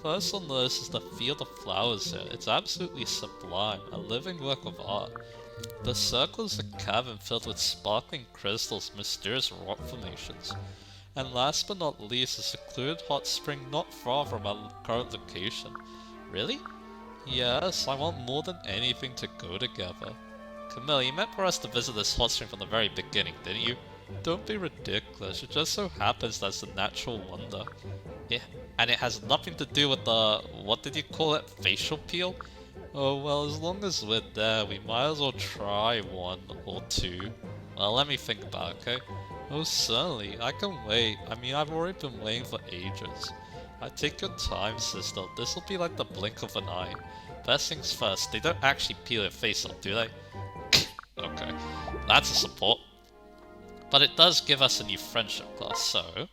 First on the list is the field of flowers here. It's absolutely sublime, a living work of art. The circle is a cavern filled with sparkling crystals, mysterious rock formations. And last but not least, a secluded hot spring not far from our current location. Really? Yes, I want more than anything to go together. Camille, you meant for us to visit this hot spring from the very beginning, didn't you? Don't be ridiculous, it just so happens that's a natural wonder. And it has nothing to do with the, what did you call it, facial peel? Oh well, as long as we're there, we might as well try one or two. Well, let me think about it, okay? Oh certainly, I can wait. I mean, I've already been waiting for ages. Take your time, sister. This'll be like the blink of an eye. First things first, they don't actually peel your face off, do they? Okay, that's a support. But it does give us a new friendship class, so...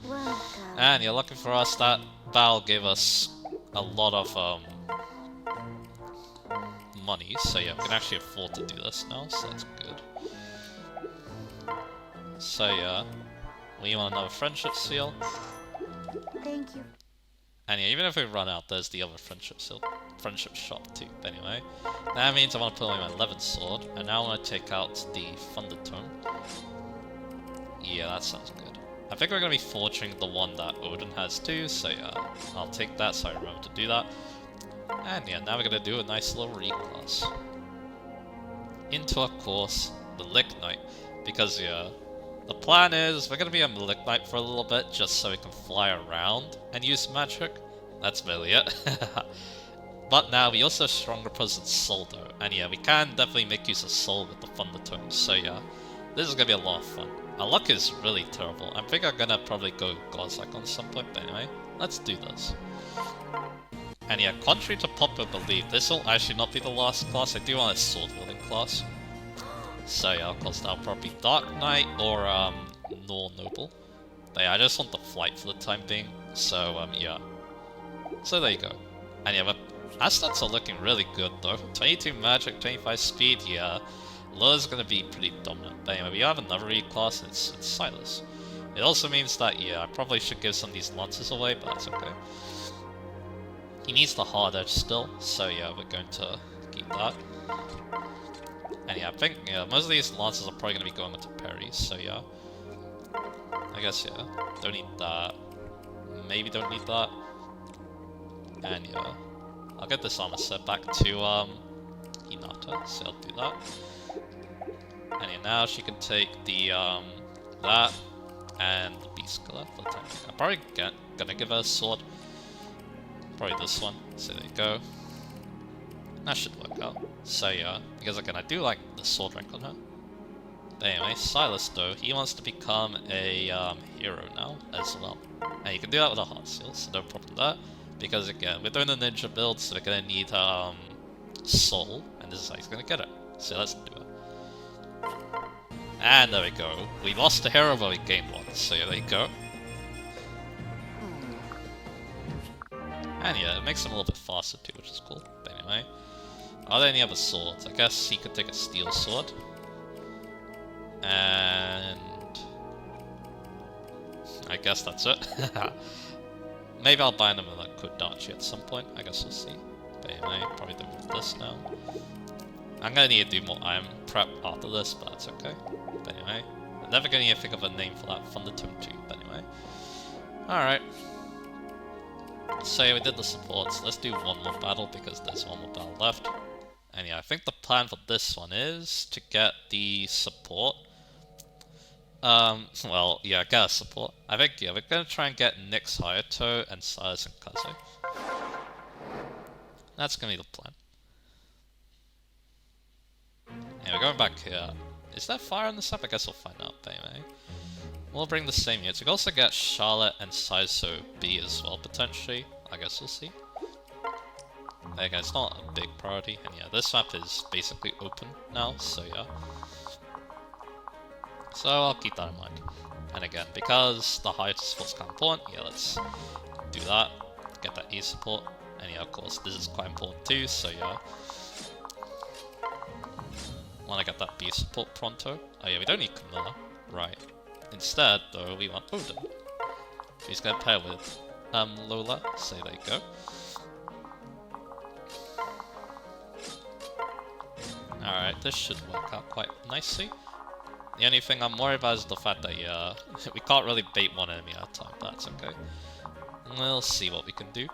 Welcome. And you're looking for us, that battle gave us a lot of money, so yeah, we can actually afford to do this now, so that's good. So yeah, we want another friendship seal. Thank you. And yeah, even if we run out, there's the other friendship seal, friendship shop too. But anyway, that means I want to put away my 11th sword, and now I want to take out the Thunder Tome. Yeah, that sounds good. I think we're going to be forging the one that Odin has too, so yeah, I'll take that so I remember to do that. And yeah, now we're going to do a nice little reclass. Into, of course, the Lick Knight, because yeah, the plan is we're going to be a Lick Knight for a little bit, just so we can fly around and use magic. That's really it. But now we also have stronger presence Soul though, and yeah, we can definitely make use of Soul with the Thunder Tome, so yeah, this is going to be a lot of fun. Our luck is really terrible. I think I'm gonna probably go Godlike on some point, but anyway, let's do this. And yeah, contrary to popular belief, this will actually not be the last class. I do want a sword wielding class. So yeah, of course that'll probably be Dark Knight or Nohr Noble. But yeah, I just want the flight for the time being. So yeah. So there you go. And yeah, but our stats are looking really good though. 22 magic, 25 speed, yeah. Lura's gonna be pretty dominant. But anyway, we have another E-class, and it's Silas. It also means that, yeah, I probably should give some of these lances away, but that's okay. He needs the hard edge still, so yeah, we're going to keep that. And yeah, I think, yeah, most of these lances are probably gonna be going into parries, so yeah. I guess, yeah, don't need that. Maybe don't need that. And yeah, I'll get this armor set back to, Hinata, so I'll do that. And yeah, now she can take the, that, and the Beast Killer for the time being. I'm probably gonna give her a sword. Probably this one, so there you go. That should work out. So yeah, because again, I do like the sword rank on her. But anyway, Silas though, he wants to become a, hero now, as well. And you can do that with a heart seal, so no problem there. Because again, we're doing a ninja build, so we're gonna need, soul, and this is how he's gonna get it. So let's do it. And there we go. We lost a hero, but we gained one. So yeah, there you go. And yeah, it makes him a little bit faster too, which is cool. But anyway, are there any other swords? I guess he could take a steel sword. And I guess that's it. Maybe I'll bind him with like Kodachi at some point. I guess we'll see. But anyway, probably do this now. I'm gonna need to do more iron prep after this, but that's okay. But anyway, I'm never gonna think of a name for that Thunder Tome 2, but anyway. Alright. So yeah, we did the supports. Let's do one more battle because there's one more battle left. And yeah, I think the plan for this one is to get the support. Well, yeah, get a support. I think, yeah, we're gonna try and get Nyx Hayato and Silas and Kaze. That's gonna be the plan. Yeah, we're going back here. Is there fire on this map? I guess we'll find out, but anyway. We'll bring the same units. We can also get Charlotte and Saizo B as well, potentially. I guess we'll see. Again, it's not a big priority. And yeah, this map is basically open now, so yeah. So I'll keep that in mind. And again, because the height support's kind of important, yeah, let's do that. Get that E support. And yeah, of course, this is quite important too, so yeah. Want to get that B support pronto. Oh yeah, we don't need Camilla. Right. Instead, though, we want Odin. He's going to pair with Lola, so there you go. Alright, this should work out quite nicely. The only thing I'm worried about is the fact that, yeah, we can't really bait one enemy at a time, but that's okay. We'll see what we can do.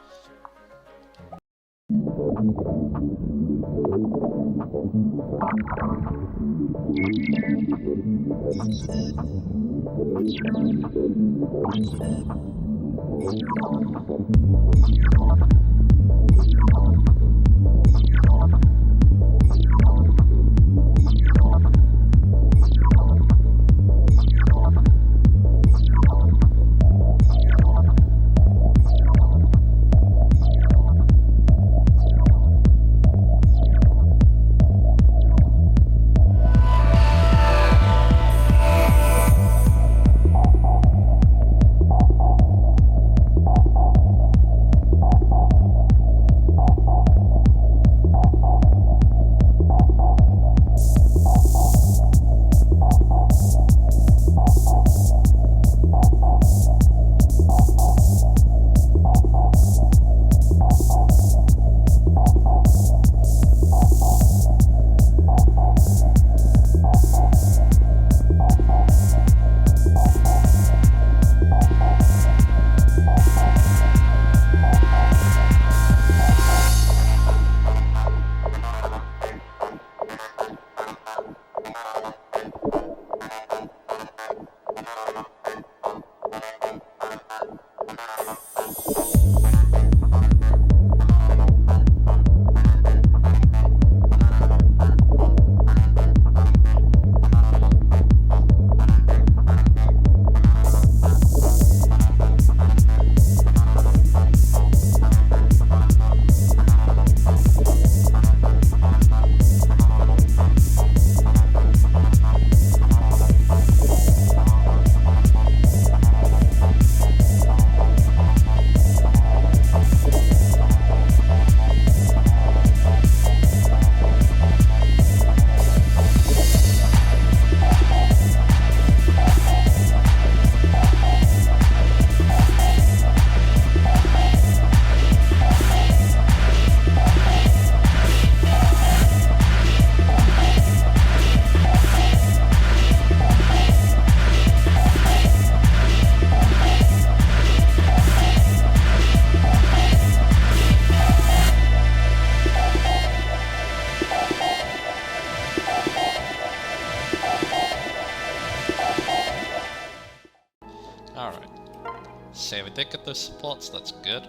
we did get those supports, that's good.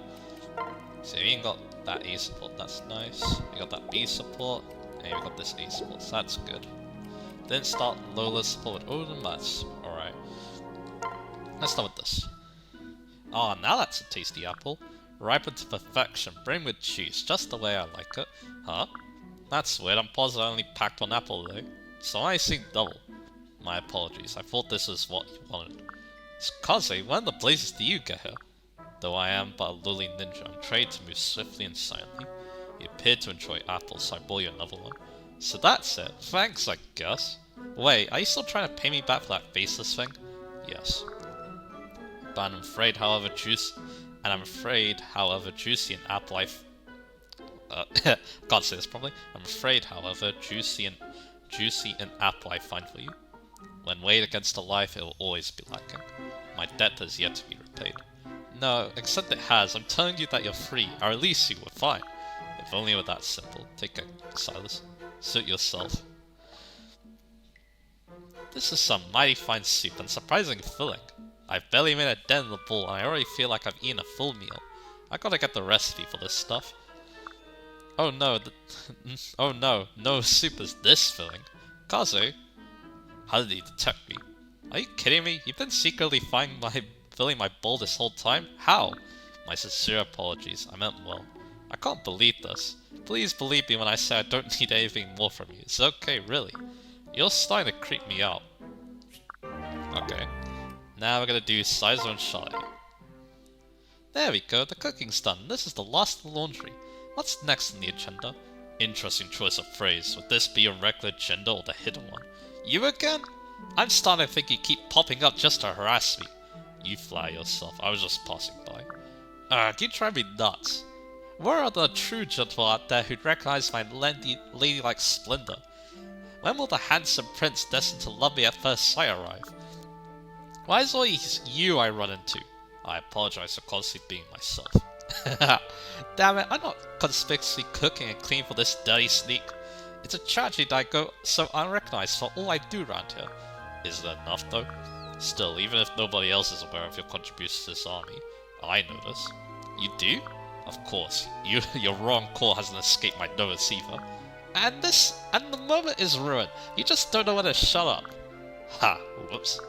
So we even got that A support, that's nice. We got that B support, and we got this A support, so that's good. Didn't start Lola's support with Odin, that's alright. Let's start with this. Ah, now that's a tasty apple. Ripened to perfection, brim with juice, just the way I like it. Huh? That's weird, I'm positive I only packed one apple though. So I see double. My apologies, I thought this was what you wanted. Kaze, when the blazes do you get here? Though I am but a lowly ninja, I'm trained to move swiftly and silently. You appear to enjoy apples, so I bought you another one. So that's it. Thanks, I guess. Wait, are you still trying to pay me back for that faceless thing? Yes. But I'm afraid, however, juicy an apple can't say this properly. I'm afraid, however, juicy an apple I find for you. When weighed against a life, it will always be lacking. My debt has yet to be repaid. No, except it has. I'm telling you that you're free. I release you, we're fine. If only it were that simple. Take a Silas. Suit yourself. This is some mighty fine soup and surprisingly filling. I've barely made a dent in the bowl and I already feel like I've eaten a full meal. I gotta get the recipe for this stuff. Oh no, oh no, no soup is this filling. Kazu? How did he detect me? Are you kidding me? You've been secretly filling my bowl this whole time? How? My sincere apologies, I meant well. I can't believe this. Please believe me when I say I don't need anything more from you. It's okay, really. You're starting to creep me out. Okay. Now we're gonna do Sizer and Charlie. There we go, the cooking's done. This is the last of the laundry. What's next on the agenda? Interesting choice of phrase. Would this be your regular agenda or the hidden one? You again? I'm starting to think you keep popping up just to harass me. You flatter yourself, I was just passing by. You drive me nuts. Where are the true gentlemen out there who'd recognize my ladylike splendor? When will the handsome prince destined to love me at first sight arrive? Why is always you I run into? I apologize for constantly being myself. Damn it, I'm not conspicuously cooking and cleaning for this dirty sneak. It's a tragedy that I go so unrecognized for all I do around here. Is that enough though? Still, even if nobody else is aware of your contributions to this army, I notice. You do? Of course, your wrong call hasn't escaped my notice either. And the moment is ruined. You just don't know when to shut up. Ha, whoops.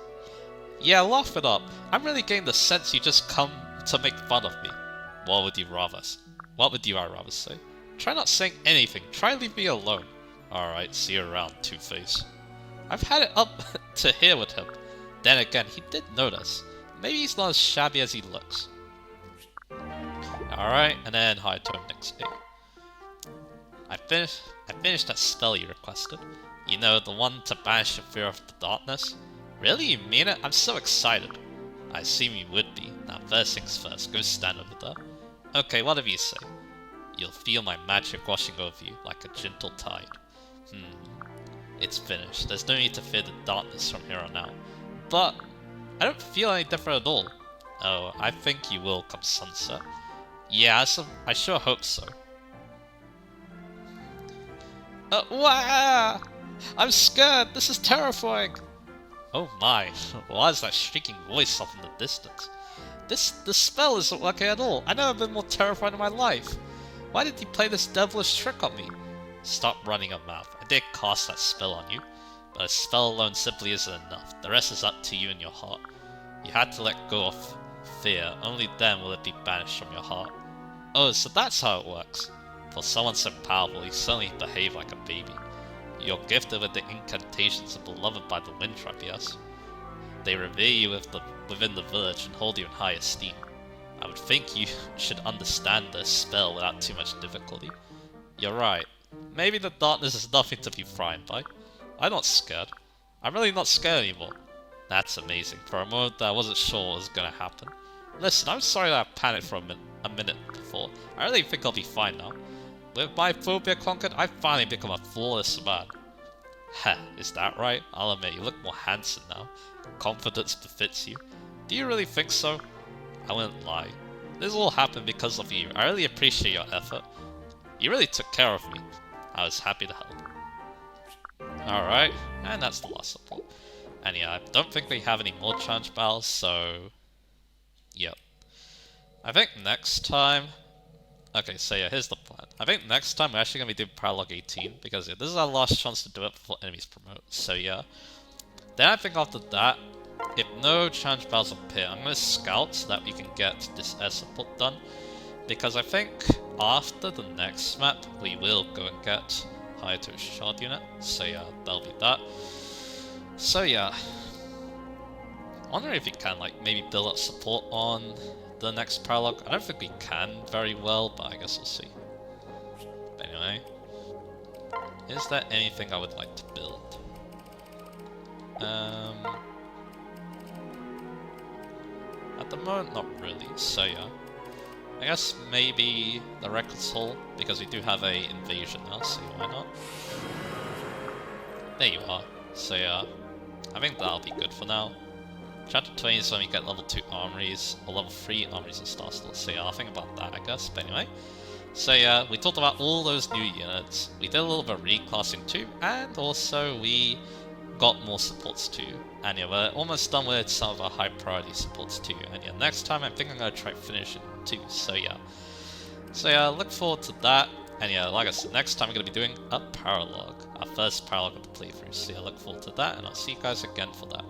Yeah, laugh it up. I'm really getting the sense you just come to make fun of me. What would you rather say? Try not saying anything. Try leave me alone. Alright, see you around, Two-Face. I've had it up to here with him. Then again, he did notice. Maybe he's not as shabby as he looks. Alright, and then high tone next day. I finished that spell you requested. You know, the one to banish the fear of the darkness. Really? You mean it? I'm so excited. I assume you would be. Now first things first, go stand over there. Okay, whatever you say. You'll feel my magic washing over you like a gentle tide. It's finished. There's no need to fear the darkness from here on out. But I don't feel any different at all. Oh, I think you will come sunset. Yeah, I sure hope so. Wah! I'm scared! This is terrifying! Oh my, why is that shrieking voice off in the distance? The spell isn't working at all. I've never been more terrified in my life. Why did he play this devilish trick on me? Stop running your mouth. I did cast that spell on you, but a spell alone simply isn't enough. The rest is up to you and your heart. You had to let go of fear. Only then will it be banished from your heart. Oh, so that's how it works. For someone so powerful, you suddenly behave like a baby. You're gifted with the incantations and beloved by the wind tribe, yes? They revere you within the village and hold you in high esteem. I would think you should understand this spell without too much difficulty. You're right. Maybe the darkness is nothing to be frightened by. I'm not scared. I'm really not scared anymore. That's amazing. For a moment there, I wasn't sure what was going to happen. Listen, I'm sorry that I panicked for a minute before. I really think I'll be fine now. With my phobia conquered, I've finally become a flawless man. Heh, is that right? I'll admit, you look more handsome now. Confidence befits you. Do you really think so? I wouldn't lie. This all happened because of you. I really appreciate your effort. You really took care of me. I was happy to help. Alright, and that's the last support. And yeah, I don't think they have any more challenge battles, so... Yep. I think next time... Okay, so yeah, here's the plan. I think next time we're actually going to be doing Paralog 18, because yeah, this is our last chance to do it before enemies promote, so yeah. Then I think after that, if no challenge battles appear, I'm going to scout so that we can get this air support done. Because I think after the next map, we will go and get hired to a shard unit. So yeah, that'll be that. So yeah. I wonder if we can like maybe build up support on the next Paralog. I don't think we can very well, but I guess we'll see. But anyway. Is there anything I would like to build? At the moment, not really, so yeah. I guess maybe the Records Hall, because we do have a invasion now, so why not? There you are. So yeah, I think that'll be good for now. Chapter 20 is when we get level 2 armories, or level 3 armories and Star Stores, so yeah, I'll think about that, I guess, but anyway. So yeah, we talked about all those new units, we did a little bit of reclassing too, and also we got more supports too. And yeah, we're almost done with some of our high priority supports too. And yeah, next time I think I'm gonna try finishing too. So yeah. So yeah, look forward to that. And yeah, like I said, next time we're gonna be doing a Paralog. Our first Paralog of the playthrough. So yeah, look forward to that, and I'll see you guys again for that.